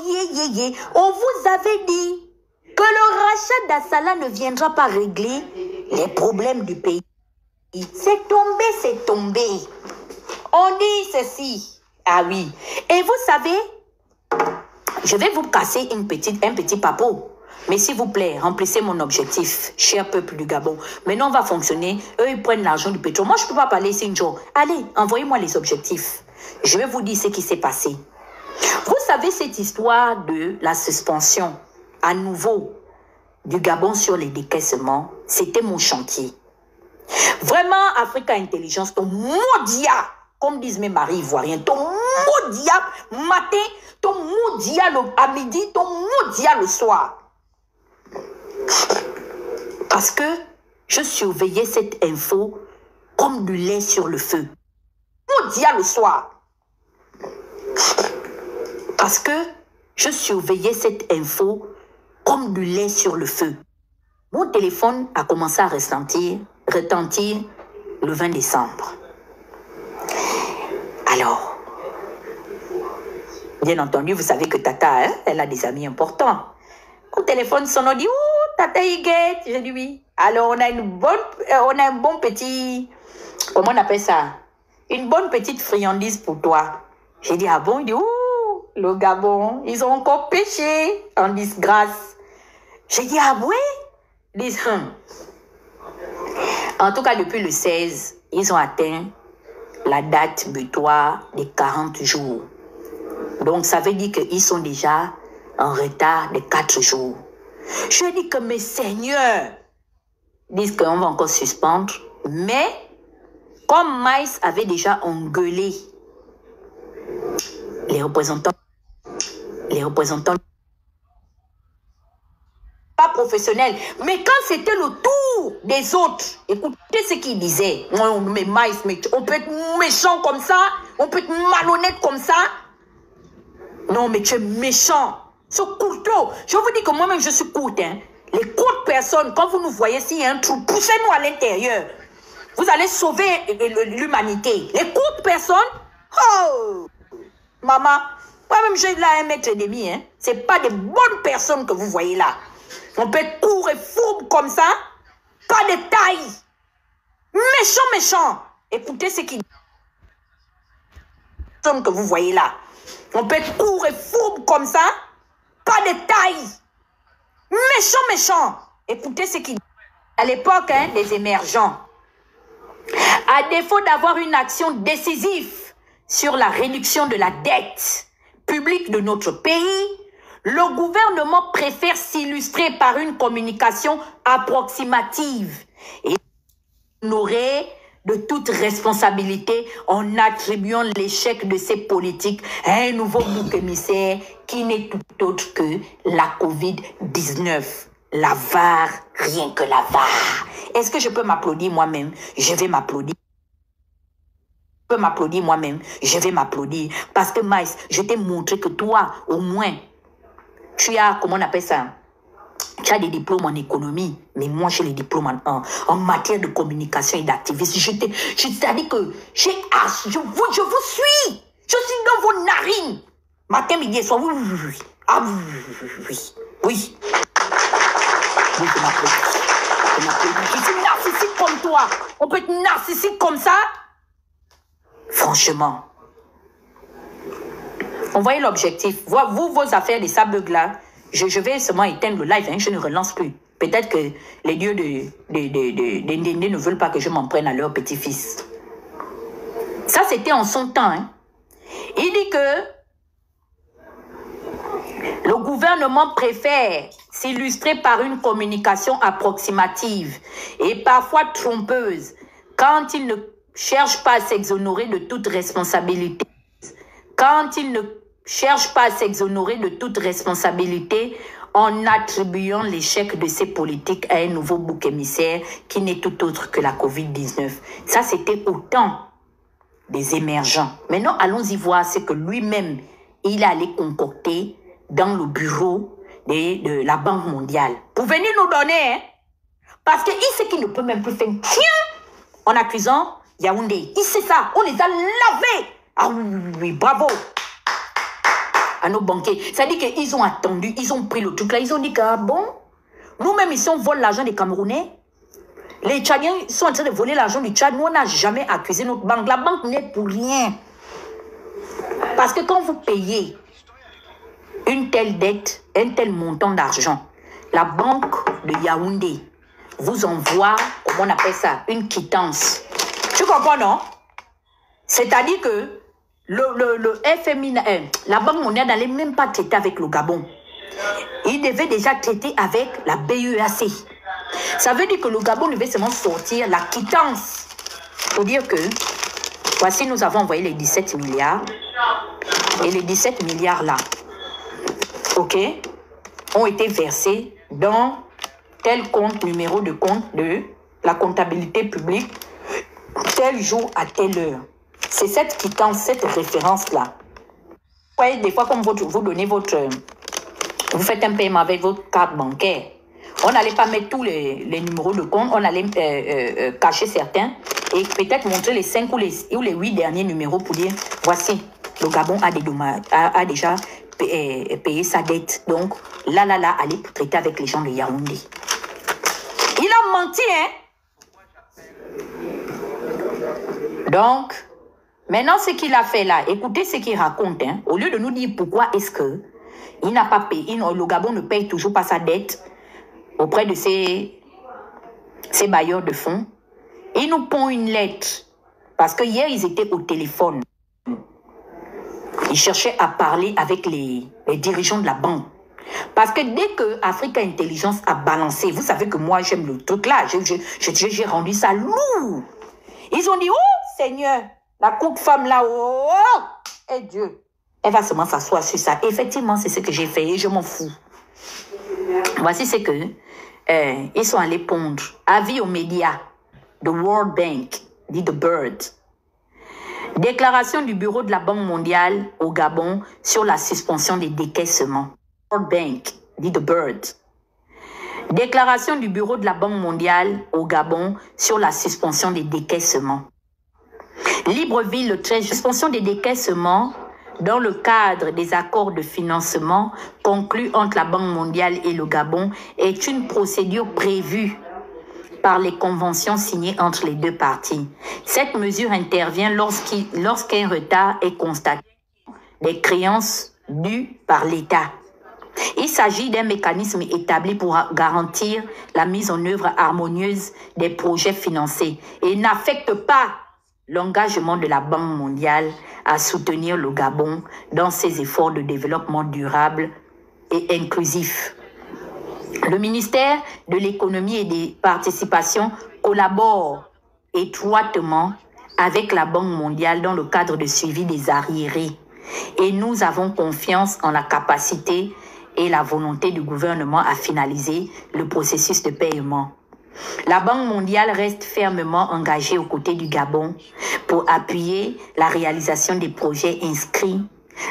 on vous avait dit que le rachat d'Assala ne viendra pas régler les problèmes du pays. C'est tombé, c'est tombé. On dit ceci. Ah oui. Et vous savez, je vais vous casser un petit papeau. Mais s'il vous plaît, remplissez mon objectif, cher peuple du Gabon. Maintenant, on va fonctionner. Eux, ils prennent l'argent du pétrole. Moi, je ne peux pas parler, Sinjo. Allez, envoyez-moi les objectifs. Je vais vous dire ce qui s'est passé. Vous savez cette histoire de la suspension à nouveau du Gabon sur les décaissements? C'était mon chantier. Vraiment, Africa Intelligence, ton maudia, comme disent mes maris ivoiriens, ton maudia matin, ton maudia à midi, ton maudia le soir. Parce que je surveillais cette info comme du lait sur le feu. Maudia le soir. Parce que je surveillais cette info comme du lait sur le feu. Mon téléphone a commencé à retentir le 20 décembre. Alors, bien entendu, vous savez que Tata, hein, elle a des amis importants. Au téléphone sonne, on dit, oh, Tata Higuette. J'ai dit oui. Alors, on a un bon petit, comment on appelle ça? Une bonne petite friandise pour toi. J'ai dit, ah bon? Il dit, oh, le Gabon, ils ont encore péché en disgrâce. J'ai dit, ah ouais? Ils disent, En tout cas, depuis le 16, ils ont atteint la date butoir des 40 jours. Donc, ça veut dire qu'ils sont déjà en retard de 4 jours. Je dis que mes seigneurs disent qu'on va encore suspendre, mais comme Maïs avait déjà engueulé les représentants pas professionnels, mais quand c'était le tour des autres, écoutez ce qu'ils disaient. Mais Maïs, on peut être méchant comme ça, on peut être malhonnête comme ça. Non, mais tu es méchant. Ce couteau, je vous dis que moi-même je suis courte. Hein. Les courtes personnes, quand vous nous voyez, s'il y a un trou, poussez-nous à l'intérieur. Vous allez sauver l'humanité. Les courtes personnes, oh, maman, moi-même j'ai là 1,5 m. Hein. Ce n'est pas des bonnes personnes que vous voyez là. On peut être court et fourbe comme ça, pas de taille. Méchant, méchant. Écoutez ce qu'il dit. Que vous voyez là. On peut être court et fourbe comme ça, pas de taille. Méchant, méchant. Écoutez ce qu'il dit. À l'époque, hein, des émergents, à défaut d'avoir une action décisive sur la réduction de la dette publique de notre pays, le gouvernement préfère s'illustrer par une communication approximative et ignorer de toute responsabilité en attribuant l'échec de ces politiques à un nouveau bouc émissaire qui n'est tout autre que la Covid-19. La VAR, rien que la VAR. Est-ce que je peux m'applaudir moi-même? Je vais m'applaudir. Je peux m'applaudir moi-même. Je vais m'applaudir. Parce que Maïs, je t'ai montré que toi, au moins, tu as, comment on appelle ça? Tu as des diplômes en économie, mais moi j'ai les diplômes en matière de communication et d'activisme. C'est-à-dire que je vous suis. Je suis dans vos narines. Matin, midi et soir, oui. Ah oui. Oui, je m'applaudis. Je suis narcissique comme toi. On peut être narcissique comme ça? Franchement. On voyait l'objectif. Vous, vos affaires, les sables là, je vais seulement éteindre le live, hein, je ne relance plus. Peut-être que les dieux d'Indé ne veulent pas que je m'en prenne à leur petit-fils. Ça, c'était en son temps. Hein. Il dit que le gouvernement préfère s'illustrer par une communication approximative et parfois trompeuse quand il ne cherche pas à s'exonérer de toute responsabilité. Quand il ne cherche pas à s'exonérer de toute responsabilité en attribuant l'échec de ces politiques à un nouveau bouc émissaire qui n'est tout autre que la Covid-19. Ça, c'était au temps des émergents. Maintenant, allons-y voir ce que lui-même, il allait concocter dans le bureau de la Banque mondiale. Pour venir nous donner, hein, parce qu'il sait qu'il ne peut même plus faire un tien en accusant Yaoundé. Il sait ça, on les a lavés. Ah oui, bravo. à nos banquiers. C'est-à-dire qu'ils ont attendu, ils ont pris le truc là, ils ont dit que, ah bon, nous-mêmes ici, on vole l'argent des Camerounais. Les Tchadiens sont en train de voler l'argent du Tchad. Nous, on n'a jamais accusé notre banque. La banque n'est pour rien. Parce que quand vous payez une telle dette, un tel montant d'argent, la banque de Yaoundé vous envoie, comment on appelle ça, une quittance. Tu comprends, non? C'est-à-dire que le FMI, la Banque mondiale n'allait même pas traiter avec le Gabon. Il devait déjà traiter avec la BEAC. Ça veut dire que le Gabon devait seulement sortir la quittance pour dire que voici, nous avons envoyé les 17 milliards. Et les 17 milliards là, ok, ont été versés dans tel compte, numéro de compte de la comptabilité publique, tel jour à telle heure. C'est cette quittance, cette référence-là. Vous voyez, des fois, comme vous donnez votre... Vous faites un paiement avec votre carte bancaire. On n'allait pas mettre tous les numéros de compte, on allait cacher certains et peut-être montrer les 5 ou les 8 derniers numéros pour dire, voici, le Gabon a déjà payé sa dette. Donc, là, allez traiter avec les gens de Yaoundé. Il a menti, hein? Donc, maintenant, ce qu'il a fait là, écoutez ce qu'il raconte, hein. Au lieu de nous dire pourquoi est-ce que il n'a pas payé, le Gabon ne paye toujours pas sa dette auprès de ses bailleurs de fonds, il nous pond une lettre. Parce que hier, ils étaient au téléphone. Ils cherchaient à parler avec les dirigeants de la banque. Parce que dès que Africa Intelligence a balancé, vous savez que moi, j'aime le truc là, j'ai rendu ça lourd. Ils ont dit, oh Seigneur, la courte femme là, oh, et Dieu, elle va seulement s'asseoir sur ça. Effectivement, c'est ce que j'ai fait et je m'en fous. Voici ce que ils sont allés pondre. Avis aux médias, The World Bank, dit The Bird. Déclaration du bureau de la Banque mondiale au Gabon sur la suspension des décaissements. World Bank, dit The Bird. Déclaration du bureau de la Banque mondiale au Gabon sur la suspension des décaissements. Libreville, le 13, suspension des décaissements dans le cadre des accords de financement conclus entre la Banque mondiale et le Gabon est une procédure prévue par les conventions signées entre les deux parties. Cette mesure intervient lorsqu'un retard est constaté des créances dues par l'État. Il s'agit d'un mécanisme établi pour garantir la mise en œuvre harmonieuse des projets financés et n'affecte pas l'engagement de la Banque mondiale à soutenir le Gabon dans ses efforts de développement durable et inclusif. Le ministère de l'économie et des participations collabore étroitement avec la Banque mondiale dans le cadre de suivi des arriérés et nous avons confiance en la capacité et la volonté du gouvernement à finaliser le processus de paiement. La Banque mondiale reste fermement engagée aux côtés du Gabon pour appuyer la réalisation des projets inscrits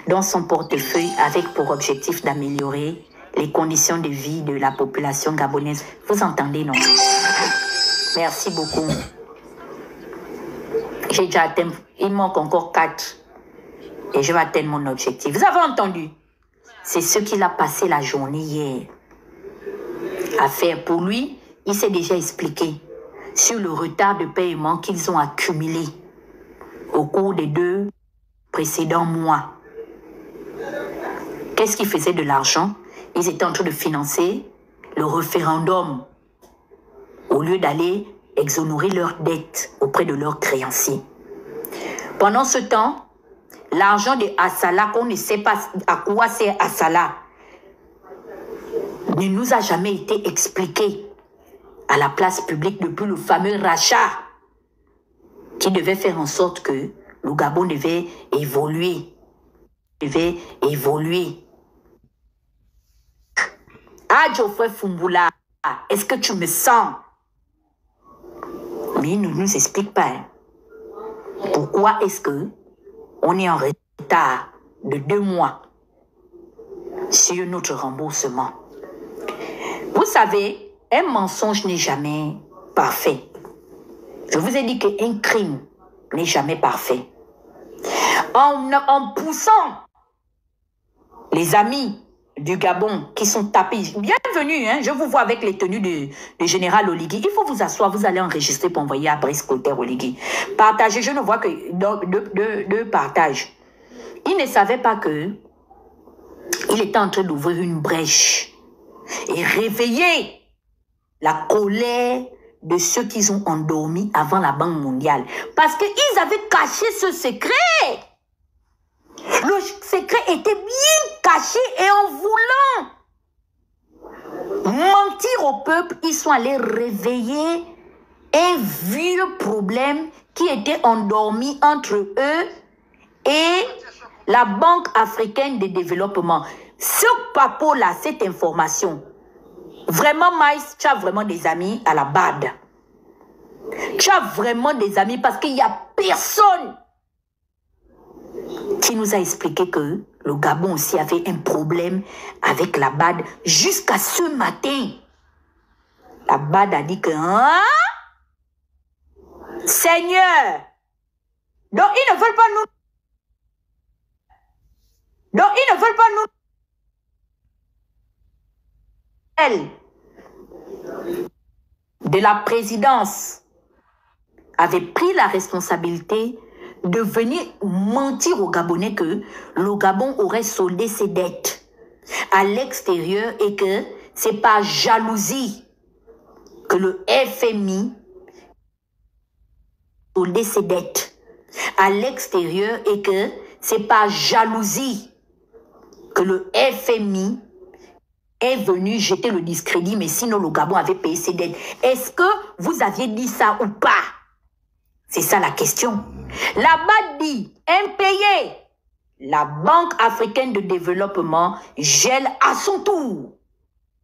dans son portefeuille avec pour objectif d'améliorer les conditions de vie de la population gabonaise. Vous entendez, non? Merci beaucoup. J'ai déjà atteint, il manque encore 4 et je vais atteindre mon objectif. Vous avez entendu? C'est ce qu'il a passé la journée hier à faire. Pour lui, il s'est déjà expliqué sur le retard de paiement qu'ils ont accumulé au cours des 2 précédents mois. Qu'est-ce qu'ils faisaient de l'argent? Ils étaient en train de financer le référendum au lieu d'aller exonérer leurs dettes auprès de leurs créanciers. Pendant ce temps, l'argent de Assala, qu'on ne sait pas à quoi c'est Assala, ne nous a jamais été expliqué à la place publique depuis le fameux rachat qui devait faire en sorte que le Gabon devait évoluer. Ah, Geoffrey Fumboula, est-ce que tu me sens? Mais il ne nous explique pas. Hein. Pourquoi est-ce que on est en retard de 2 mois sur notre remboursement? Vous savez, un mensonge n'est jamais parfait. Je vous ai dit qu'un crime n'est jamais parfait. En poussant les amis du Gabon qui sont tapés. Bienvenue, hein, je vous vois avec les tenues du général Oligui. Il faut vous asseoir, vous allez enregistrer pour envoyer à Brice Clotaire Oligui. Partagez, je ne vois que deux partages. Il ne savait pas que il était en train d'ouvrir une brèche et réveiller la colère de ceux qui ont endormi avant la Banque mondiale. Parce qu'ils avaient caché ce secret. Le secret était bien caché et en voulant mentir au peuple, ils sont allés réveiller un vieux problème qui était endormi entre eux et la Banque africaine de développement. Ce papo-là, cette information, vraiment, Maïs, tu as vraiment des amis à la BAD. Tu as vraiment des amis parce qu'il n'y a personne qui nous a expliqué que le Gabon aussi avait un problème avec la BAD jusqu'à ce matin. La BAD a dit que, hein? Seigneur, donc ils ne veulent pas nous... Donc ils ne veulent pas nous... de la présidence avait pris la responsabilité de venir mentir aux Gabonais que le Gabon aurait soldé ses dettes à l'extérieur et que c'est par jalousie que le FMI soldé ses dettes à l'extérieur et que c'est par jalousie que le FMI est venu jeter le discrédit, mais sinon le Gabon avait payé ses dettes. Est-ce que vous aviez dit ça ou pas? C'est ça la question. La BAD dit, impayé, la Banque africaine de développement gèle à son tour.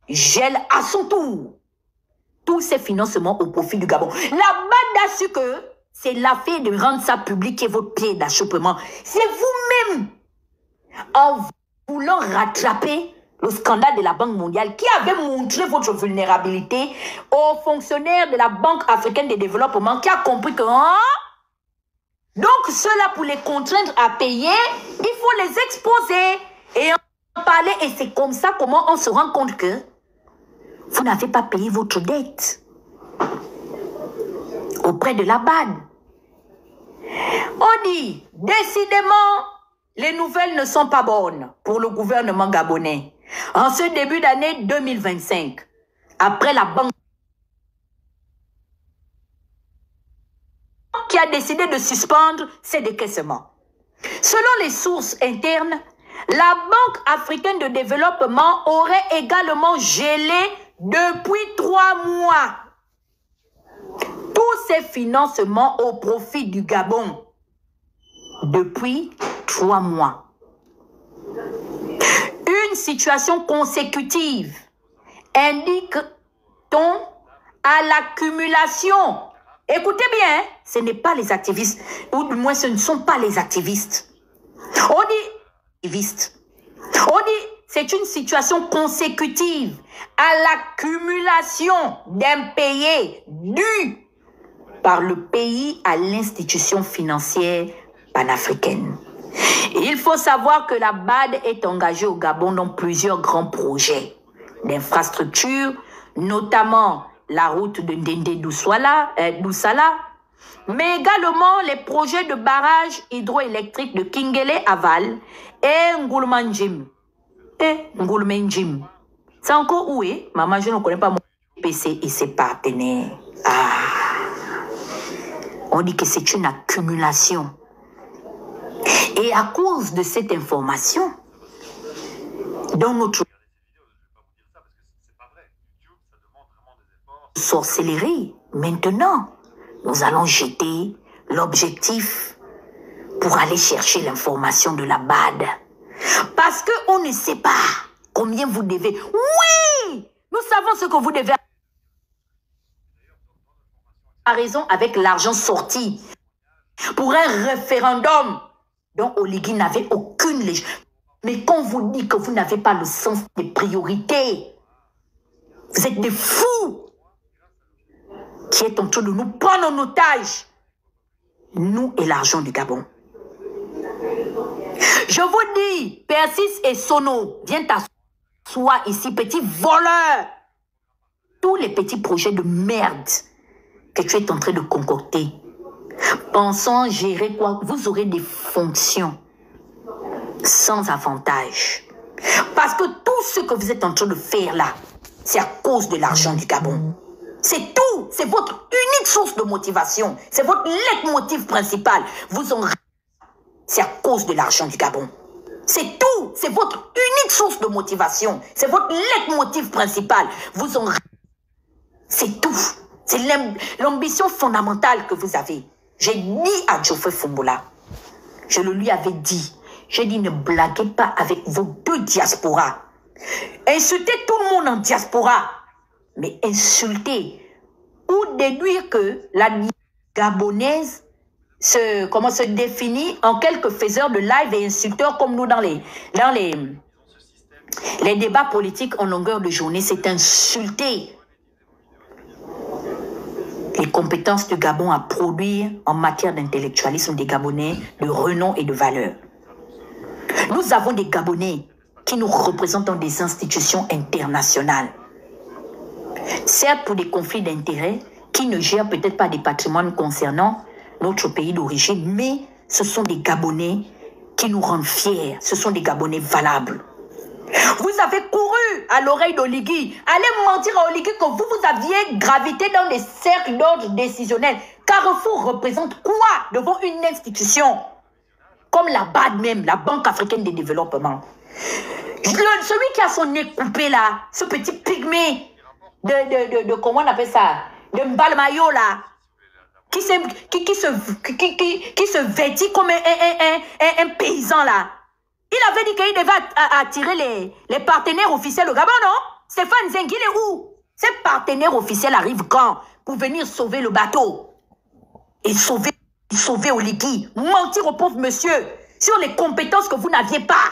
Gèle à son tour tous ces financements au profit du Gabon. La BAD a su que c'est l'affaire de rendre ça public et votre pied d'achoppement. C'est vous-même, en voulant rattraper le scandale de la Banque mondiale qui avait montré votre vulnérabilité aux fonctionnaires de la Banque africaine de développement qui a compris que donc ceux-là pour les contraindre à payer, il faut les exposer et en parler. Et c'est comme ça comment on se rend compte que vous n'avez pas payé votre dette auprès de la BAD. On dit, décidément, les nouvelles ne sont pas bonnes pour le gouvernement gabonais. En ce début d'année 2025, après la banque qui a décidé de suspendre ses décaissements. Selon les sources internes, la Banque africaine de développement aurait également gelé depuis 3 mois tous ses financements au profit du Gabon. Depuis 3 mois. Une situation consécutive indique-t-on à l'accumulation. Écoutez bien, ce n'est pas les activistes, ou du moins ce ne sont pas les activistes. On dit, c'est une situation consécutive à l'accumulation d'impayés dus par le pays à l'institution financière panafricaine. Il faut savoir que la BAD est engagée au Gabon dans plusieurs grands projets d'infrastructure, notamment la route de Ndende-Doussala, mais également les projets de barrages hydroélectriques de Kingele Aval et Ngulmanjim. C'est encore où est? Maman, je ne connais pas mon PC et ses partenaires. On dit que c'est une accumulation. Et à cause de cette information, dans notre sorcellerie, maintenant, nous allons jeter l'objectif pour aller chercher l'information de la BAD. Parce qu'on ne sait pas combien vous devez. Oui, nous savons ce que vous devez. A raison avec l'argent sorti pour un référendum dont Oligui n'avait aucune légitimité. Mais quand on vous dit que vous n'avez pas le sens des priorités, vous êtes des fous qui êtes en train de nous prendre en otage, nous et l'argent du Gabon. Je vous dis, Persis et Sono, viens t'asseoir ici, petit voleur. Tous les petits projets de merde que tu es en train de concocter, pensant gérer quoi, vous aurez des fonctions sans avantage. Parce que tout ce que vous êtes en train de faire là, c'est à cause de l'argent du Gabon. C'est tout. C'est votre unique source de motivation. C'est votre leitmotiv principal. C'est à cause de l'argent du Gabon. C'est tout. C'est votre unique source de motivation. C'est votre leitmotiv principal. C'est tout. C'est l'ambition fondamentale que vous avez. J'ai dit à Geoffrey Fumbola, je le lui avais dit, j'ai dit ne blaguez pas avec vos deux diasporas. Insultez tout le monde en diaspora, mais insulter ou déduire que la gabonaise se définit en quelques faiseurs de live et insulteurs comme nous dans les débats politiques en longueur de journée, c'est insulter les compétences du Gabon à produire en matière d'intellectualisme des Gabonais de renom et de valeur. Nous avons des Gabonais qui nous représentent dans des institutions internationales. Certes, pour des conflits d'intérêts, qui ne gèrent peut-être pas des patrimoines concernant notre pays d'origine, mais ce sont des Gabonais qui nous rendent fiers. Ce sont des Gabonais valables. Vous avez couru à l'oreille d'Oligui. Allez mentir à Oligui que vous aviez gravité dans des cercles d'ordre décisionnel. Carrefour représente quoi devant une institution comme la BAD même, la Banque africaine de développement? Celui qui a son nez coupé là, ce petit pygmée de comment on appelle ça, de Mbalmayo là, qui se vêtit comme un paysan là. Il avait dit qu'il devait attirer les partenaires officiels au Gabon, non? Stéphane Zeng, il est où? Ces partenaires officiels arrivent quand? Pour venir sauver le bateau. Et sauver Oligui. Mentir au pauvre monsieur sur les compétences que vous n'aviez pas.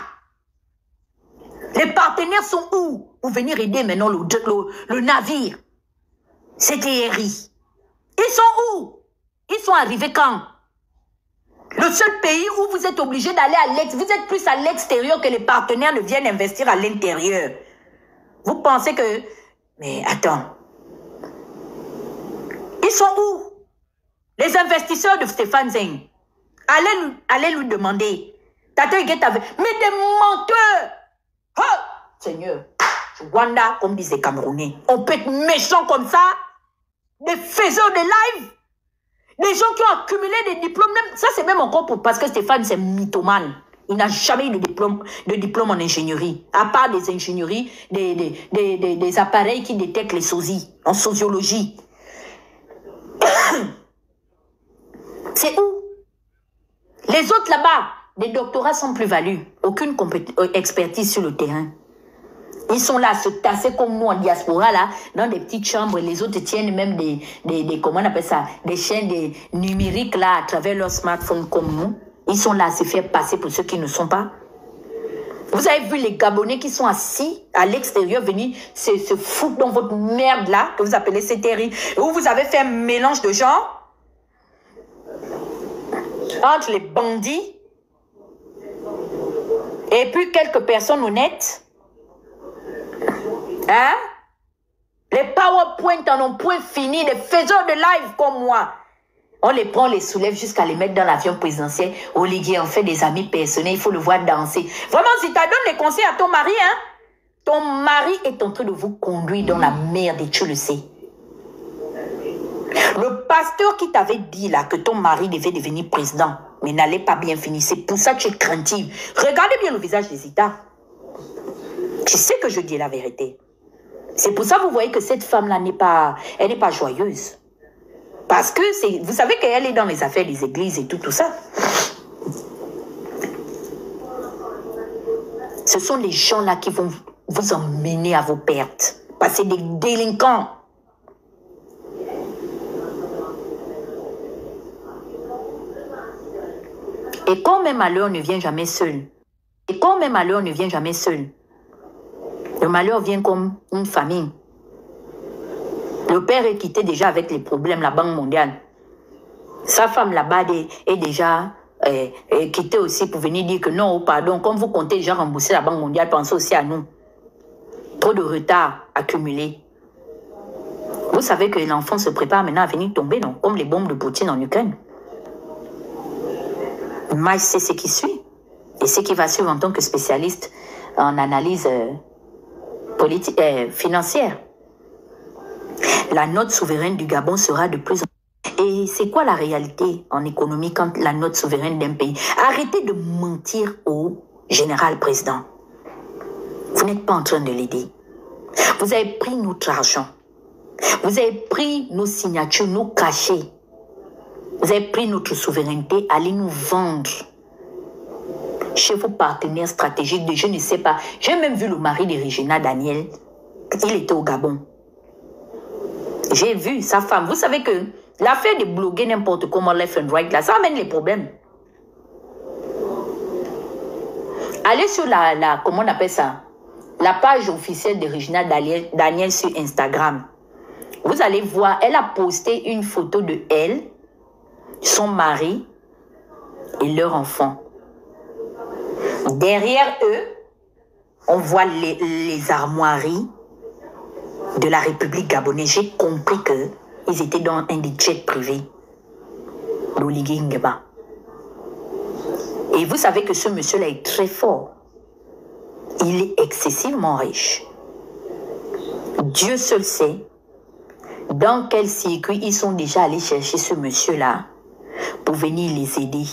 Les partenaires sont où? Pour venir aider maintenant le navire. CTRI. Ils sont où? Ils sont arrivés quand? Le seul pays où vous êtes obligé d'aller à l'extérieur, vous êtes plus à l'extérieur que les partenaires ne viennent investir à l'intérieur. Vous pensez que... Mais attends. Ils sont où? Les investisseurs de Stéphane Zeng. Allez lui demander. Mais des menteurs. Oh, Seigneur. Wanda, comme disent les Camerounais. On peut être méchant comme ça. Des faiseurs de live. Les gens qui ont accumulé des diplômes, même, ça c'est même encore parce que Stéphane c'est mythomane. Il n'a jamais eu de diplôme en ingénierie, à part des ingénieries, des appareils qui détectent les sosies, en sociologie. C'est où? Les autres là-bas, des doctorats sans plus-value, aucune expertise sur le terrain. Ils sont là, se tasser comme nous en diaspora, là, dans des petites chambres. Les autres tiennent même comment on appelle ça, des chaînes numériques, là, à travers leur smartphone comme nous. Ils sont là à se faire passer pour ceux qui ne sont pas. Vous avez vu les Gabonais qui sont assis à l'extérieur, venir se foutre dans votre merde, là, que vous appelez CTRI, où vous avez fait un mélange de gens entre les bandits et puis quelques personnes honnêtes. Hein? Les PowerPoint en ont point fini, des faiseurs de live comme moi. On les prend, on les soulève jusqu'à les mettre dans l'avion présidentiel. Oligui en fait des amis personnels, il faut le voir danser. Vraiment, si tu donnes des conseils à ton mari, hein? Ton mari est en train de vous conduire dans la merde et tu le sais. Le pasteur qui t'avait dit là que ton mari devait devenir président, mais n'allait pas bien finir, c'est pour ça que tu es craintive. Regardez bien le visage des Zita. Tu sais que je dis la vérité. C'est pour ça que vous voyez que cette femme-là n'est pas joyeuse. Parce que vous savez qu'elle est dans les affaires des églises et tout ça. Ce sont les gens-là qui vont vous emmener à vos pertes. Parce que c'est des délinquants. Et quand même malheur ne vient jamais seul. Et quand même malheur ne vient jamais seul. Le malheur vient comme une famille. Le père est quitté déjà avec les problèmes, la Banque mondiale. Sa femme là-bas est déjà quitter aussi pour venir dire que non, pardon, comme vous comptez déjà rembourser la Banque mondiale, pensez aussi à nous. Trop de retard accumulé. Vous savez que l'enfant se prépare maintenant à venir tomber, non? Comme les bombes de Poutine en Ukraine. Mais c'est ce qui suit. Et ce qui va suivre en tant que spécialiste en analyse politique, financière. La note souveraine du Gabon sera de plus en plus. Et c'est quoi la réalité en économie quand la note souveraine d'un pays? Arrêtez de mentir au général président. Vous n'êtes pas en train de l'aider. Vous avez pris notre argent. Vous avez pris nos signatures, nos cachets. Vous avez pris notre souveraineté, allez nous vendre chez vos partenaires stratégiques de je ne sais pas. J'ai même vu le mari de Regina Daniel. Il était au Gabon. J'ai vu sa femme. Vous savez que l'affaire de bloguer n'importe comment left and right, là, ça amène les problèmes. Allez sur comment on appelle ça? La page officielle de Regina Daniel sur Instagram. Vous allez voir, elle a posté une photo de elle, son mari et leur enfant. Derrière eux, on voit les armoiries de la République gabonaise. J'ai compris qu'ils étaient dans un des jets privés d'Oligui Nguema. Et vous savez que ce monsieur-là est très fort. Il est excessivement riche. Dieu seul sait dans quel circuit ils sont déjà allés chercher ce monsieur-là pour venir les aider.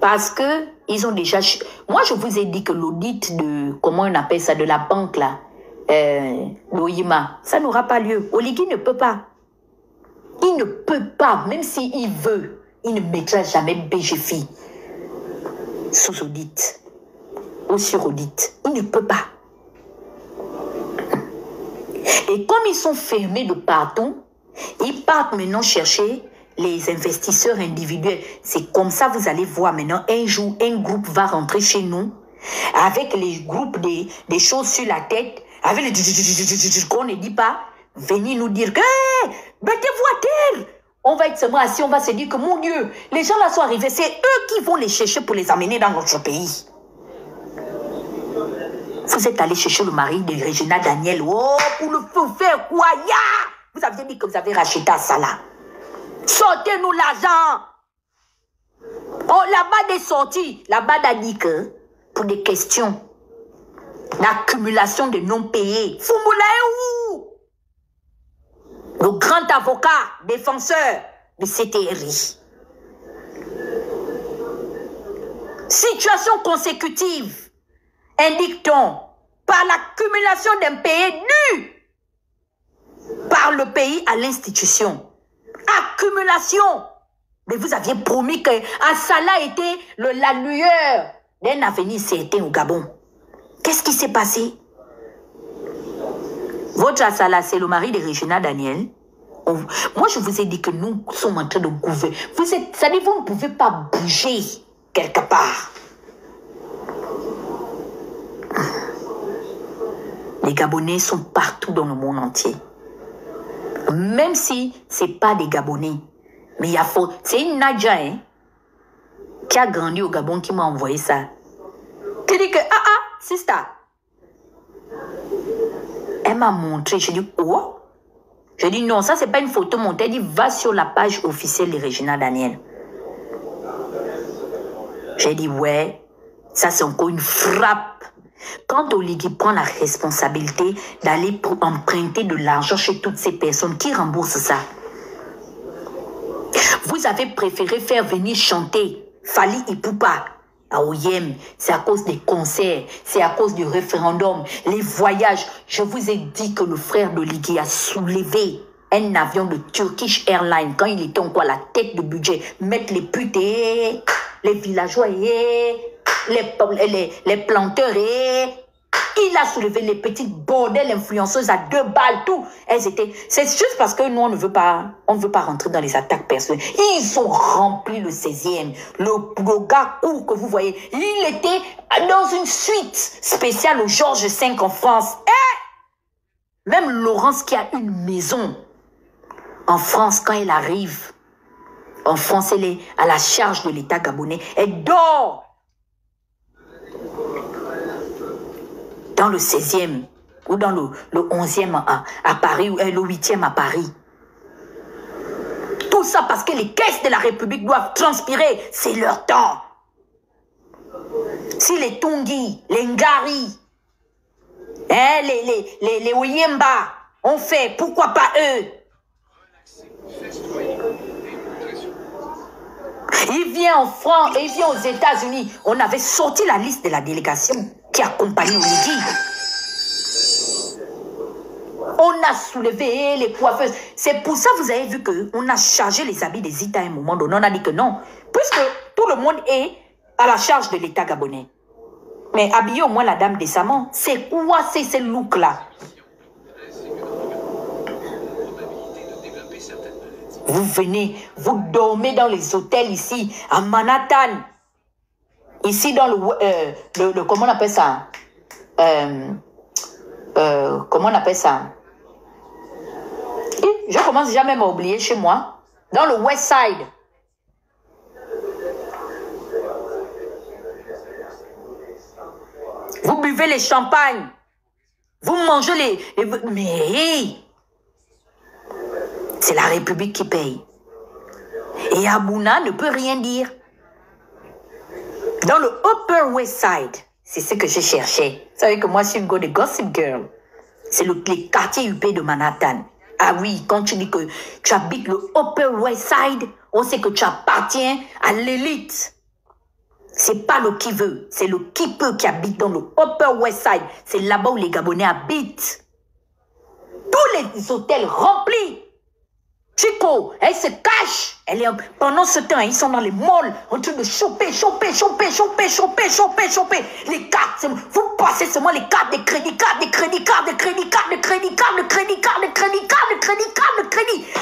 Parce que ils ont déjà... Moi, je vous ai dit que l'audit de... Comment on appelle ça? De la banque, là. L'OIMA. Ça n'aura pas lieu. Oligui ne peut pas. Il ne peut pas. Même s'il veut, il ne mettra jamais BGFI sous audit. Ou sur audit. Il ne peut pas. Et comme ils sont fermés de partout, ils partent maintenant chercher les investisseurs individuels. C'est comme ça, vous allez voir maintenant, un jour, un groupe va rentrer chez nous avec les groupes des choses sur la tête, avec les qu'on ne dit pas, venir nous dire que mettez-vous à terre. On va être seulement assis, on va se dire que mon Dieu, les gens là sont arrivés, c'est eux qui vont les chercher pour les amener dans notre pays. Vous êtes allé chercher le mari de Regina Daniel. Oh, pour le faire quoi? Vous aviez dit que vous avez racheté à Salah. Sortez-nous l'argent. Oh, là-bas des sorties. Là-bas a dit que pour des questions d'accumulation de non payés. Fumula est où? Le grand avocat, défenseur de CTRI. Situation consécutive, indique-t-on, par l'accumulation d'un payé dû par le pays à l'institution. Accumulation. Mais vous aviez promis que Salah était la lueur d'un avenir certain au Gabon. Qu'est-ce qui s'est passé? Votre Salah, c'est le mari de Regina Daniel. Moi, je vous ai dit que nous sommes en train de gouverner. Ça dit, vous ne pouvez pas bouger quelque part. Les Gabonais sont partout dans le monde entier. Même si ce n'est pas des Gabonais. Mais il y a faux. C'est une Nadja qui a grandi au Gabon qui m'a envoyé ça. Qui dit que, sister. Elle m'a montré. Je dis, oh. Je dis, non, ça, c'est pas une photo montée. Elle dit, va sur la page officielle de Regina Daniel. J'ai dit, ouais, ça, c'est encore une frappe. Quand Oligui prend la responsabilité d'aller emprunter de l'argent chez toutes ces personnes, qui remboursent ça? Vous avez préféré faire venir chanter Fally Ipupa à Oyem. C'est à cause des concerts, c'est à cause du référendum, les voyages. Je vous ai dit que le frère d'Oligui a soulevé un avion de Turkish Airlines quand il était encore à la tête de budget. Mettre les putes, les villageois, les planteurs, il a soulevé les petites bordels influenceuses à 2 balles, tout. Elles étaient... C'est juste parce que nous, on ne veut pas rentrer dans les attaques personnelles. Ils ont rempli le 16e. Le gars court que vous voyez, il était dans une suite spéciale au Georges V en France. Même Laurence qui a une maison en France, quand elle arrive, en France, elle est à la charge de l'État gabonais. Elle dort dans le 16e ou dans le 11e à Paris, ou le 8e à Paris. Tout ça parce que les caisses de la République doivent transpirer. C'est leur temps. Si les Tungi, les Ngari, hein, les Oyemba ont fait, pourquoi pas eux? Il vient en France et il vient aux États-Unis. On avait sorti la liste de la délégation qui accompagnait Oligui. On a soulevé les coiffeuses. C'est pour ça que vous avez vu qu'on a chargé les habits des Ita à un moment donné. On a dit que non. Puisque tout le monde est à la charge de l'État gabonais. Mais habillez au moins la dame décemment. C'est quoi ces looks-là? Vous venez, vous dormez dans les hôtels ici, à Manhattan. Ici dans le comment on appelle ça? Comment on appelle ça? Et je commence jamais à m'oublier chez moi. Dans le West Side. Vous buvez les champagnes. Vous mangez les... Mais... c'est la République qui paye. Et Abouna ne peut rien dire. Dans le Upper West Side, c'est ce que je cherchais. Vous savez que moi, je suis une go de Gossip Girl. C'est les quartiers UP de Manhattan. Ah oui, quand tu dis que tu habites le Upper West Side, on sait que tu appartiens à l'élite. C'est pas le qui veut, c'est le qui peut qui habite dans le Upper West Side. C'est là-bas où les Gabonais habitent. Tous les hôtels remplis. Chico, elle se cache. Pendant ce temps, ils sont dans les malls en train de choper. Les cartes, vous passez seulement les cartes de crédit,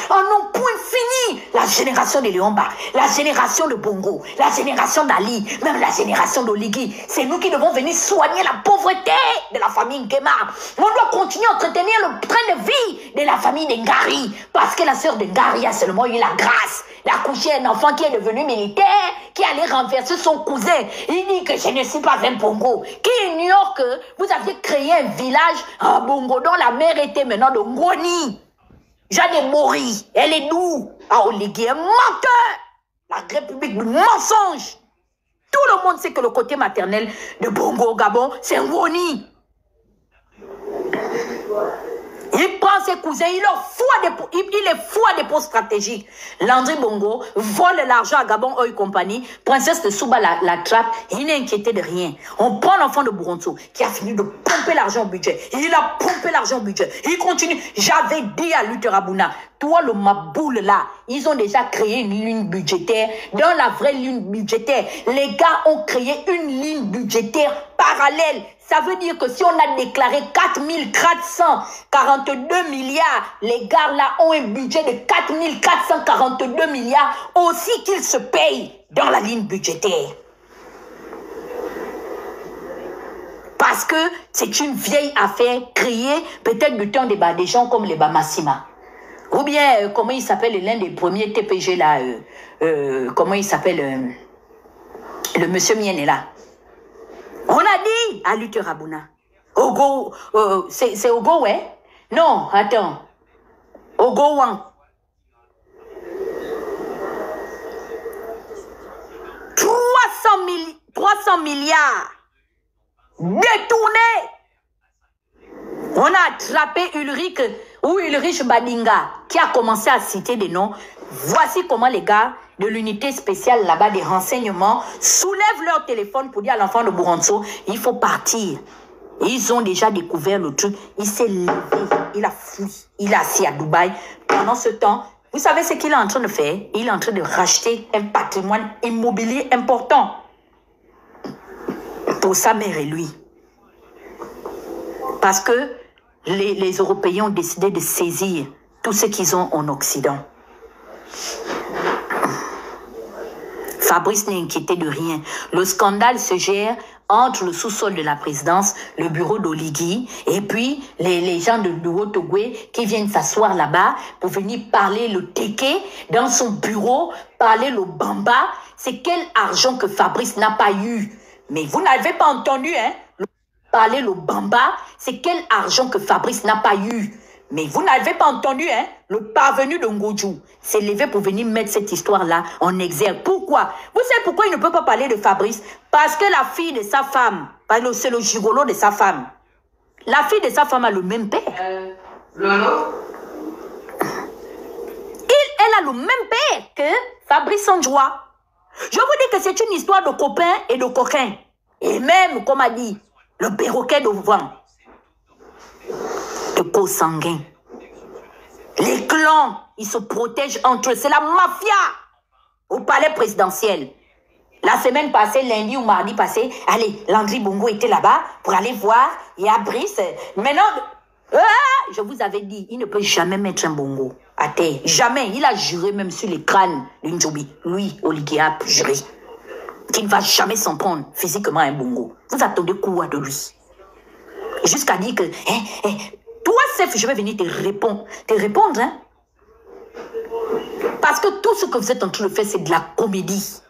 en un point fini. La génération de Léomba, la génération de Bongo, la génération d'Ali, même la génération d'Oligui. C'est nous qui devons venir soigner la pauvreté de la famille Nguema. On doit continuer à entretenir le train de vie de la famille de Ngari. Parce que la sœur de Ngari a seulement eu la grâce d'accoucher un enfant qui est devenu militaire, qui allait renverser son cousin. Il dit que je ne suis pas un Bongo. Qui ignore que vous aviez créé un village à Bongo dont la mère était maintenant de Ngoni. Jeanne est Mori. Elle est d'où? À Oligui, un menteur. La République du mensonge. Tout le monde sait que le côté maternel de Bongo au Gabon, c'est Ngoni. Il prend ses cousins, il est fou à des postes stratégiques. Landry Bongo vole l'argent à Gabon Oil Company. Princesse de Souba la trappe. Il n'est inquiété de rien. On prend l'enfant de Bouronto qui a fini de pomper l'argent au budget. Il a pompé l'argent au budget. Il continue. J'avais dit à Luther Abouna, toi le maboule là, ils ont déjà créé une ligne budgétaire. Dans la vraie ligne budgétaire, les gars ont créé une ligne budgétaire parallèle. Ça veut dire que si on a déclaré 4442 milliards, les gars là ont un budget de 4442 milliards aussi qu'ils se payent dans la ligne budgétaire. Parce que c'est une vieille affaire créée peut-être du temps des gens comme les Bamassima. Ou bien, comment il s'appelle l'un des premiers TPG là, comment il s'appelle, le monsieur Mienne là. On a dit à Luther Abouna. Ogo, c'est Ogo, ouais? Non, attends. Ogo Wang. 300 milliards détournés. On a attrapé Ulrich Badinga qui a commencé à citer des noms. Voici comment les gars de l'unité spéciale là-bas des renseignements soulèvent leur téléphone pour dire à l'enfant de Bouronto, il faut partir. Ils ont déjà découvert le truc. Il s'est levé, il a fui, il est assis à Dubaï. Pendant ce temps, vous savez ce qu'il est en train de faire? Il est en train de racheter un patrimoine immobilier important pour sa mère et lui. Parce que les Européens ont décidé de saisir tout ce qu'ils ont en Occident. Fabrice n'est inquiété de rien. Le scandale se gère entre le sous-sol de la présidence, le bureau d'Oligui, et puis les gens de Haut-Ogoué qui viennent s'asseoir là-bas pour venir parler le téké dans son bureau, parler le bamba. C'est quel argent que Fabrice n'a pas eu? Mais vous n'avez pas entendu, hein? Parler le bamba, c'est quel argent que Fabrice n'a pas eu? Mais vous n'avez pas entendu, hein? Le parvenu de Ngodjou s'est levé pour venir mettre cette histoire-là en exergue. Pourquoi? Vous savez pourquoi il ne peut pas parler de Fabrice? Parce que la fille de sa femme, c'est le gigolo de sa femme. La fille de sa femme a le même père. Lolo? Elle a le même père que Fabrice Sandjoua. Je vous dis que c'est une histoire de copains et de coquins. Et même, comme a dit, le perroquet de vent. De co-sanguin. Les clans, ils se protègent entre eux. C'est la mafia au palais présidentiel. La semaine passée, lundi ou mardi passé, allez, Landry Bongo était là-bas pour aller voir. Il y a Brice. Maintenant, je vous avais dit, il ne peut jamais mettre un bongo à terre. Jamais. Il a juré même sur les crânes de Ndjobi. Lui, Oligui a juré qu'il ne va jamais s'en prendre physiquement un bongo. Vous attendez quoi de lui? Jusqu'à dire que, toi, Sef, je vais venir te répondre, hein? Parce que tout ce que vous êtes en train de faire, c'est de la comédie.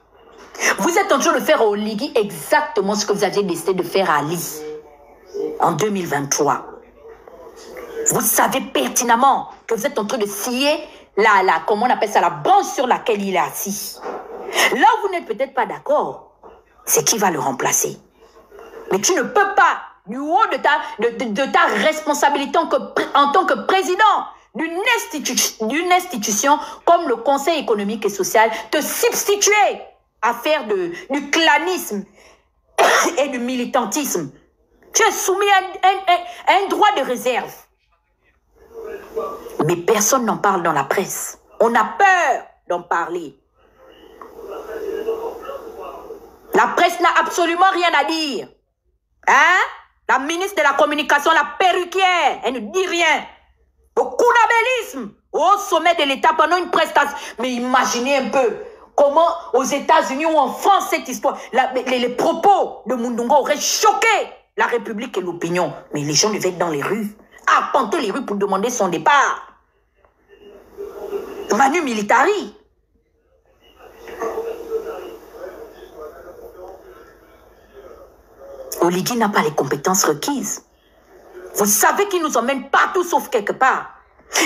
Vous êtes en train de faire à Oligui exactement ce que vous aviez décidé de faire à Ali en 2023. Vous savez pertinemment que vous êtes en train de scier comment on appelle ça, la branche sur laquelle il est assis. Là où vous n'êtes peut-être pas d'accord, c'est qui va le remplacer. Mais tu ne peux pas, du haut de ta responsabilité en tant que président d'une institution comme le Conseil économique et social, te substituer à faire du clanisme et du militantisme. Tu es soumis à un droit de réserve. Mais personne n'en parle dans la presse. On a peur d'en parler. La presse n'a absolument rien à dire. Hein? La ministre de la Communication, la perruquière, elle ne dit rien. Le counabellisme au sommet de l'État pendant une prestation. Mais imaginez un peu comment aux États-Unis ou en France cette histoire, les propos de Mundungo auraient choqué la République et l'opinion. Mais les gens devaient être dans les rues, arpenter les rues pour demander son départ. Manu Militari. Oligui n'a pas les compétences requises. Vous savez qu'il nous emmène partout sauf quelque part.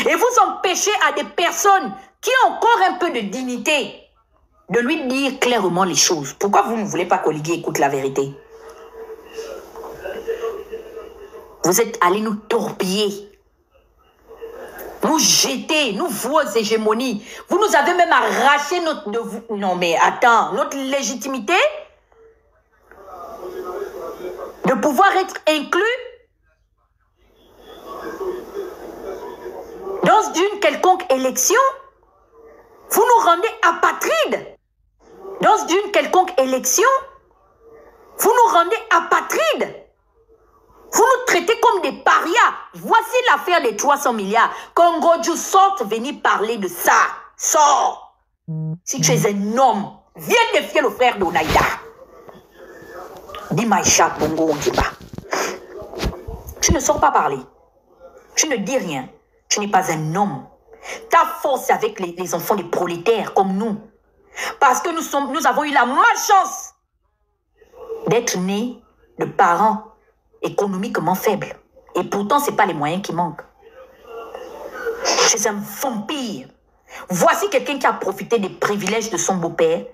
Et vous empêchez à des personnes qui ont encore un peu de dignité de lui dire clairement les choses. Pourquoi vous ne voulez pas qu'Oligui écoute la vérité? Vous êtes allés nous torpiller, nous jeter, nous vos hégémonies. Vous nous avez même arraché non mais attends, notre légitimité de pouvoir être inclus dans une quelconque élection. Vous nous rendez apatrides. Dans une quelconque élection, vous nous rendez apatrides. Vous nous traitez comme des parias. Voici l'affaire des 300 milliards. Quand Ngodjou sorte, venir parler de ça. Sors. Si tu es un homme, viens défier le frère d'Onaïda. Dis Maïcha Bongo Ondiba. Tu ne sors pas parler. Tu ne dis rien. Tu n'es pas un homme. Ta force est avec les enfants des prolétaires comme nous. Parce que nous avons eu la malchance d'être nés de parents économiquement faibles. Et pourtant, ce n'est pas les moyens qui manquent. Je suis un vampire. Voici quelqu'un qui a profité des privilèges de son beau-père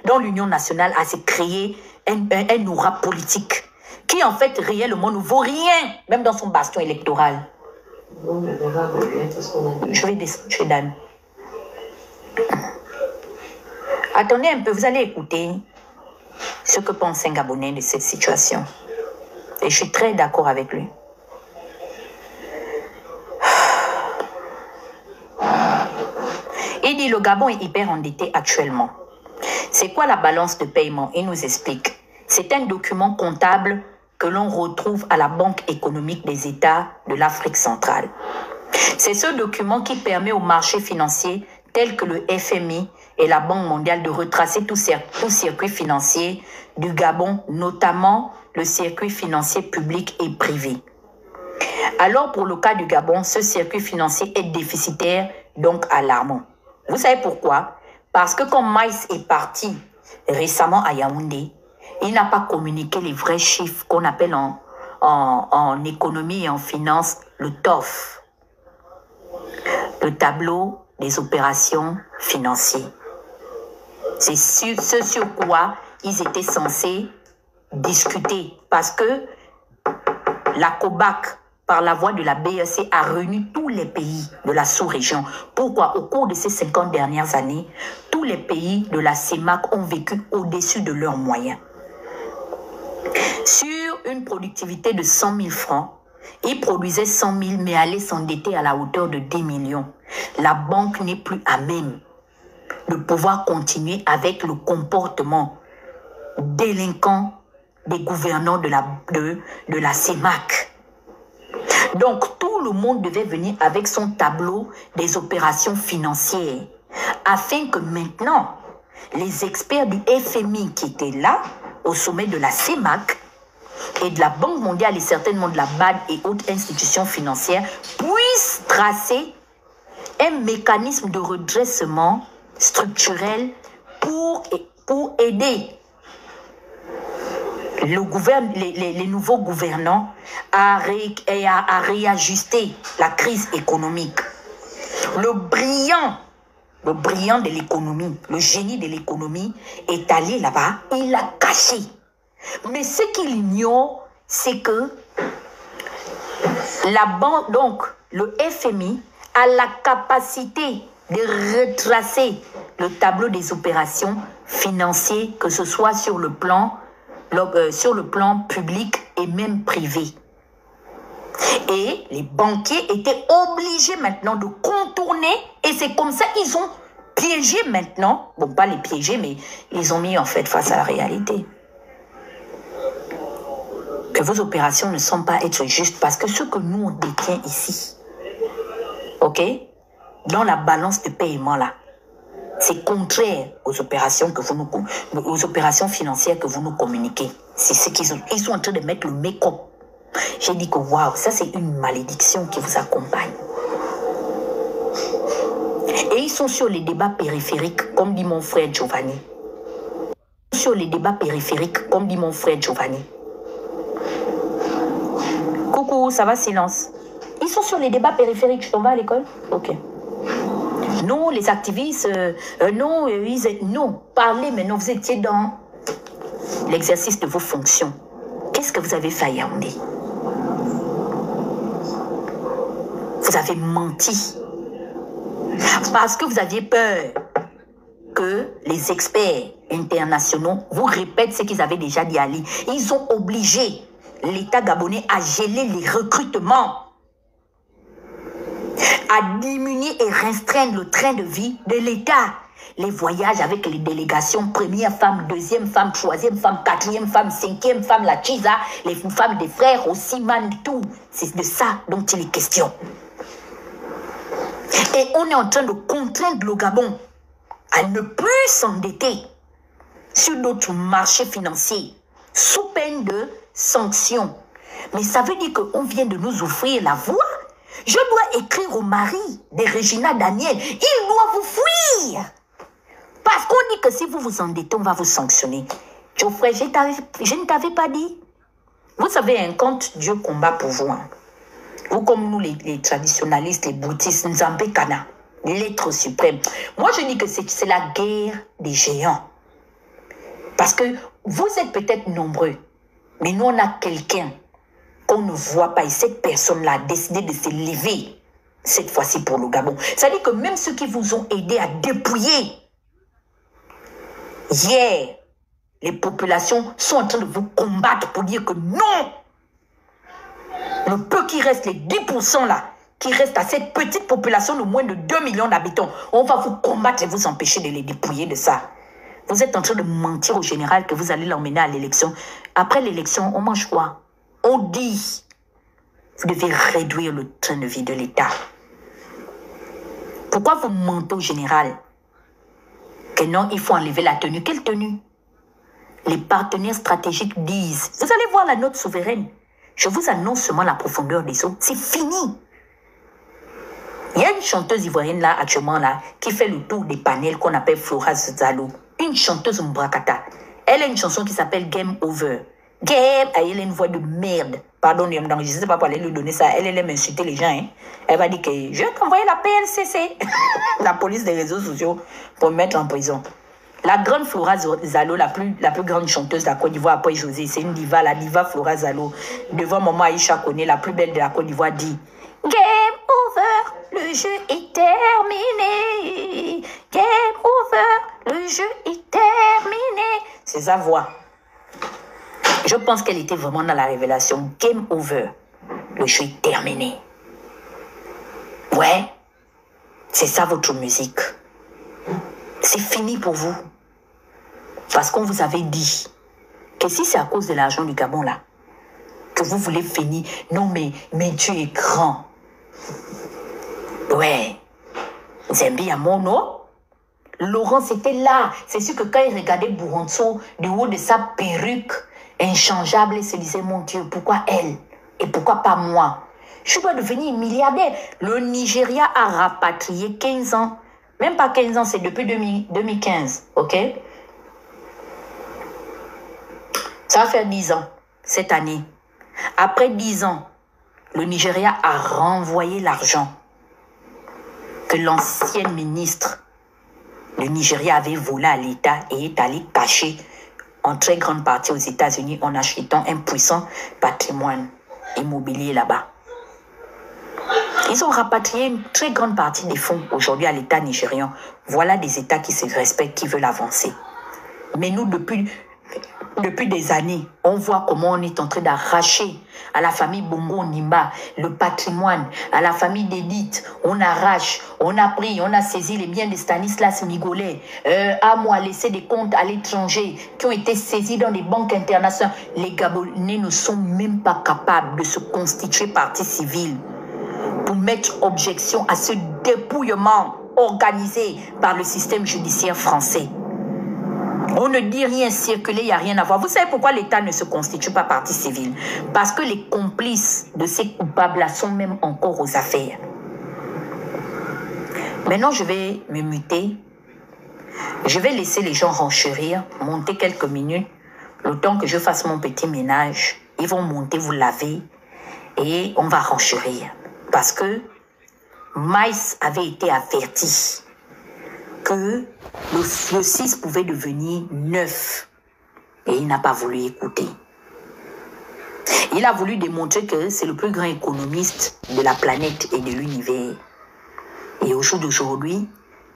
dans l'Union nationale à se créer un aura politique qui, en fait, réellement ne vaut rien, même dans son bastion électoral. Je vais descendre chez Dan. Attendez un peu, vous allez écouter ce que pense un Gabonais de cette situation. Et je suis très d'accord avec lui. Il dit le Gabon est hyper endetté actuellement. C'est quoi la balance de paiement? Il nous explique. C'est un document comptable que l'on retrouve à la Banque économique des États de l'Afrique centrale. C'est ce document qui permet aux marchés financiers tels que le FMI et la Banque mondiale de retracer tout circuit financier du Gabon, notamment le circuit financier public et privé. Alors, pour le cas du Gabon, ce circuit financier est déficitaire, donc alarmant. Vous savez pourquoi? Parce que quand Maïs est parti récemment à Yaoundé, il n'a pas communiqué les vrais chiffres qu'on appelle en économie et en finance le TOF, le tableau des opérations financières. C'est ce sur quoi ils étaient censés discuter parce que la COBAC, par la voie de la BEC, a réuni tous les pays de la sous-région. Pourquoi? Au cours de ces 50 dernières années, tous les pays de la CEMAC ont vécu au-dessus de leurs moyens. Sur une productivité de 100 000 francs, ils produisaient 100 000 mais allaient s'endetter à la hauteur de 10 millions. La banque n'est plus à même de pouvoir continuer avec le comportement délinquant des gouvernants de la CEMAC. Donc, tout le monde devait venir avec son tableau des opérations financières afin que maintenant, les experts du FMI qui étaient là, au sommet de la CEMAC et de la Banque mondiale et certainement de la BAD et autres institutions financières puissent tracer un mécanisme de redressement structurel pour aider les nouveaux gouvernants à réajuster la crise économique. Le brillant de l'économie, le génie de l'économie est allé là-bas, il l'a caché. Mais ce qu'il ignore, c'est que la banque, donc le FMI, a la capacité de retracer le tableau des opérations financières, que ce soit sur le plan public et même privé. Et les banquiers étaient obligés maintenant de contourner, et c'est comme ça qu'ils ont piégé maintenant, bon pas les piéger, mais ils ont mis en fait face à la réalité. Que vos opérations ne semblent pas être justes parce que ce que nous on détient ici, ok, dans la balance de paiement là, c'est contraire aux opérations financières que vous nous communiquez. C'est ce qu'ils ont. Ils sont en train de mettre le make-up. J'ai dit que waouh, ça c'est une malédiction qui vous accompagne. Et ils sont sur les débats périphériques, comme dit mon frère Giovanni. Sur les débats périphériques, comme dit mon frère Giovanni. Coucou, ça va, silence. Ils sont sur les débats périphériques. Tu t'en vas à l'école? Ok. Non, les activistes, non, parlez maintenant, vous étiez dans l'exercice de vos fonctions. Qu'est-ce que vous avez fait à Yaoundé? Vous avez menti. Parce que vous aviez peur que les experts internationaux vous répètent ce qu'ils avaient déjà dit à Ali. Ils ont obligé l'État gabonais à geler les recrutements, à diminuer et restreindre le train de vie de l'État. Les voyages avec les délégations, première femme, deuxième femme, troisième femme, quatrième femme, cinquième femme, la Chiza, les femmes des frères, aussi man, tout. C'est de ça dont il est question. Et on est en train de contraindre le Gabon à ne plus s'endetter sur d'autres marchés financiers sous peine de sanctions. Mais ça veut dire qu'on vient de nous offrir la voie. Je dois écrire au mari de Regina Daniel. Il doit vous fuir. Parce qu'on dit que si vous vous endettez, on va vous sanctionner. Geoffrey, je ne t'avais pas dit. Vous savez, quand Dieu combat pour vous, hein. Vous comme nous, les traditionalistes, les bouddhistes, Nzambé Kana, l'être suprême. Moi, je dis que c'est la guerre des géants. Parce que vous êtes peut-être nombreux, mais nous, on a quelqu'un qu'on ne voit pas. Et cette personne-là a décidé de se lever, cette fois-ci pour le Gabon. C'est-à-dire que même ceux qui vous ont aidé à dépouiller, hier, les populations sont en train de vous combattre pour dire que non. Le peu qui reste, les 10% là, qui restent à cette petite population de moins de 2 millions d'habitants, on va vous combattre et vous empêcher de les dépouiller de ça. Vous êtes en train de mentir au général que vous allez l'emmener à l'élection. Après l'élection, on mange quoi? On dit, vous devez réduire le train de vie de l'État. Pourquoi vous mentez au général? que non, il faut enlever la tenue. Quelle tenue? Les partenaires stratégiques disent, vous allez voir la note souveraine. Je vous annonce seulement la profondeur des eaux. C'est fini. Il y a une chanteuse ivoirienne là, actuellement là, qui fait le tour des panels qu'on appelle Flora Zalo. Une chanteuse mbrakata. Elle a une chanson qui s'appelle Game Over. Game, elle a une voix de merde. Pardon, je ne sais pas pour aller lui donner ça. Elle aime insulter les gens. Hein. Elle va dire que je vais t'envoyer la PLCC, la police des réseaux sociaux, pour me mettre en prison. La grande Flora Zalo, la plus grande chanteuse de la Côte d'Ivoire après José, c'est une diva, la diva Flora Zalo. Devant maman Aïcha Koné, la plus belle de la Côte d'Ivoire, dit Game over, le jeu est terminé. Game over, le jeu est terminé. C'est sa voix. Je pense qu'elle était vraiment dans la révélation. Game over, le jeu est terminé. Ouais, c'est ça votre musique. C'est fini pour vous. Parce qu'on vous avait dit que si c'est à cause de l'argent du Gabon là, que vous voulez finir, non mais Dieu est grand. Ouais. Zembi à Mono. Laurent c'était là. C'est sûr que quand il regardait Bouronso du haut de sa perruque inchangeable, il se disait, mon Dieu, pourquoi elle? Et pourquoi pas moi? Je dois devenir milliardaire. Le Nigeria a rapatrié 15 ans. Même pas 15 ans, c'est depuis 2015, ok? Ça va faire 10 ans, cette année. Après 10 ans, le Nigeria a renvoyé l'argent que l'ancienne ministre du Nigeria avait volé à l'État et est allé cacher en très grande partie aux États-Unis en achetant un puissant patrimoine immobilier là-bas. Ils ont rapatrié une très grande partie des fonds aujourd'hui à l'État nigérian. Voilà des États qui se respectent, qui veulent avancer. Mais nous, depuis des années, on voit comment on est en train d'arracher à la famille Bongo Nimba le patrimoine, à la famille d'Edith. On arrache, on a pris, on a saisi les biens de Stanislas Migolet. A laissé des comptes à l'étranger qui ont été saisis dans des banques internationales. Les Gabonais ne sont même pas capables de se constituer partie civile pour mettre objection à ce dépouillement organisé par le système judiciaire français. On ne dit rien circuler, il n'y a rien à voir. Vous savez pourquoi l'État ne se constitue pas partie civile? Parce que les complices de ces coupables-là sont même encore aux affaires. Maintenant, je vais me muter. Je vais laisser les gens renchérir, monter quelques minutes, le temps que je fasse mon petit ménage. Ils vont monter, vous laver, et on va renchérir. Parce que Maïs avait été averti que le 6 pouvait devenir 9. Et il n'a pas voulu écouter. Il a voulu démontrer que c'est le plus grand économiste de la planète et de l'univers. Et au jour d'aujourd'hui,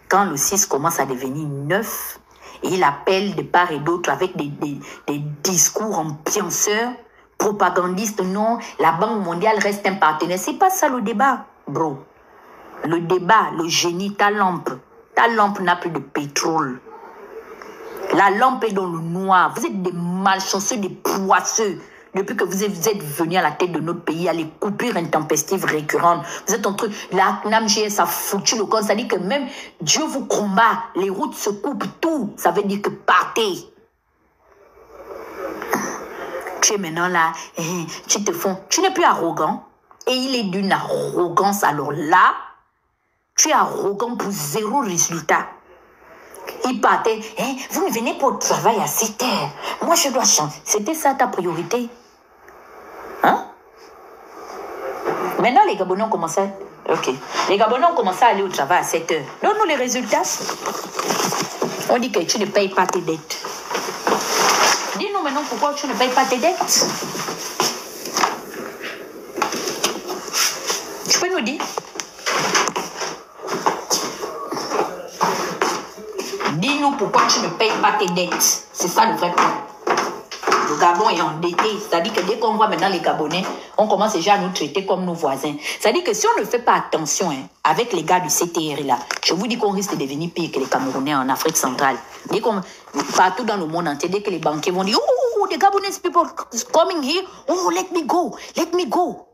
quand le 6 commence à devenir 9, il appelle de part et d'autre avec des discours ambianceurs, propagandistes. Non, la Banque mondiale reste un partenaire. C'est pas ça le débat, bro. Le débat, le génie, ta lampe n'a plus de pétrole. La lampe est dans le noir. Vous êtes des malchanceux, des poisseux. Depuis que vous êtes venus à la tête de notre pays, à les coupures intempestives récurrentes, vous êtes entre la NAMGS a foutu le camp. Ça dit que même Dieu vous combat, les routes se coupent, tout. Ça veut dire que partez. Tu es maintenant là, tu n'es plus arrogant. Et il est d'une arrogance. Alors là, tu es arrogant pour zéro résultat. Il partait, vous me venez pour le travail à 7 heures. Moi, je dois changer. C'était ça ta priorité? Hein? Maintenant, les Gabonais ont commencé. Ok. Les Gabonais ont commencé à aller au travail à 7 heures. Donne-nous les résultats. On dit que tu ne payes pas tes dettes. Dis-nous maintenant pourquoi tu ne payes pas tes dettes. Tu peux nous dire? Dis-nous pourquoi tu ne payes pas tes dettes. C'est ça le vrai point. Le Gabon est endetté. C'est-à-dire que dès qu'on voit maintenant les Gabonais, on commence déjà à nous traiter comme nos voisins. C'est-à-dire que si on ne fait pas attention avec les gars du CTR là, je vous dis qu'on risque de devenir pire que les Camerounais en Afrique centrale. Dès qu'on, partout dans le monde entier, dès que les banquiers vont dire « Oh, the Gabonese people coming here, oh, let me go, let me go ».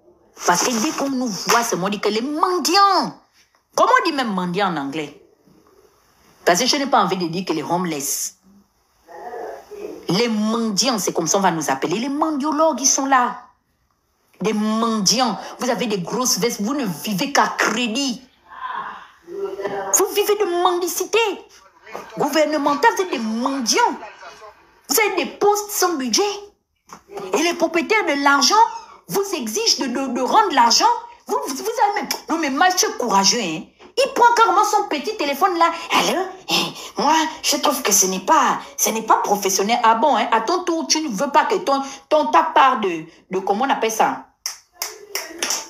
Parce que dès qu'on nous voit, c'est moi dit que les mendiants, comment on dit même mendiants en anglais? Parce que je n'ai pas envie de dire que les homeless, les mendiants, c'est comme ça on va nous appeler. Les mendiologues, ils sont là. Des mendiants. Vous avez des grosses vestes. Vous ne vivez qu'à crédit. Vous vivez de mendicité. Gouvernemental, vous êtes des mendiants. Vous avez des postes sans budget. Et les propriétaires de l'argent vous exigent de rendre l'argent. Vous avez même... Non mais Mathieu courageux, hein. Il prend carrément son petit téléphone là. Allô? Moi, je trouve que ce n'est pas professionnel. Ah bon, hein? À ton tour, tu ne veux pas que ta part de comment on appelle ça?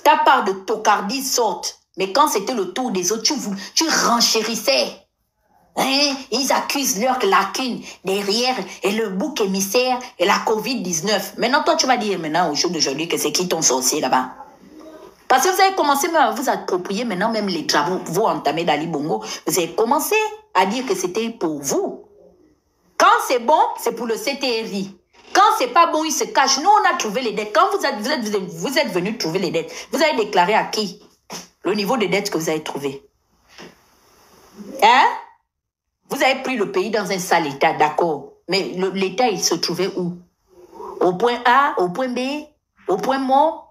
Ta part de tocardie sorte. Mais quand c'était le tour des autres, tu renchérissais. Hein? Ils accusent leur lacune derrière et le bouc émissaire et la Covid-19. Maintenant, toi, tu vas dire maintenant au jour d'aujourd'hui que c'est qui ton sorcier là-bas? Parce que vous avez commencé même à vous approprier maintenant même les travaux, vous entamés d'Ali Bongo. Vous avez commencé à dire que c'était pour vous. Quand c'est bon, c'est pour le CTRI. Quand c'est pas bon, il se cache. Nous, on a trouvé les dettes. Quand vous êtes venu trouver les dettes, vous avez déclaré à qui? Le niveau de dettes que vous avez trouvé. Hein? Vous avez pris le pays dans un sale état, d'accord. Mais l'état, il se trouvait où? Au point A, au point B, au point mort?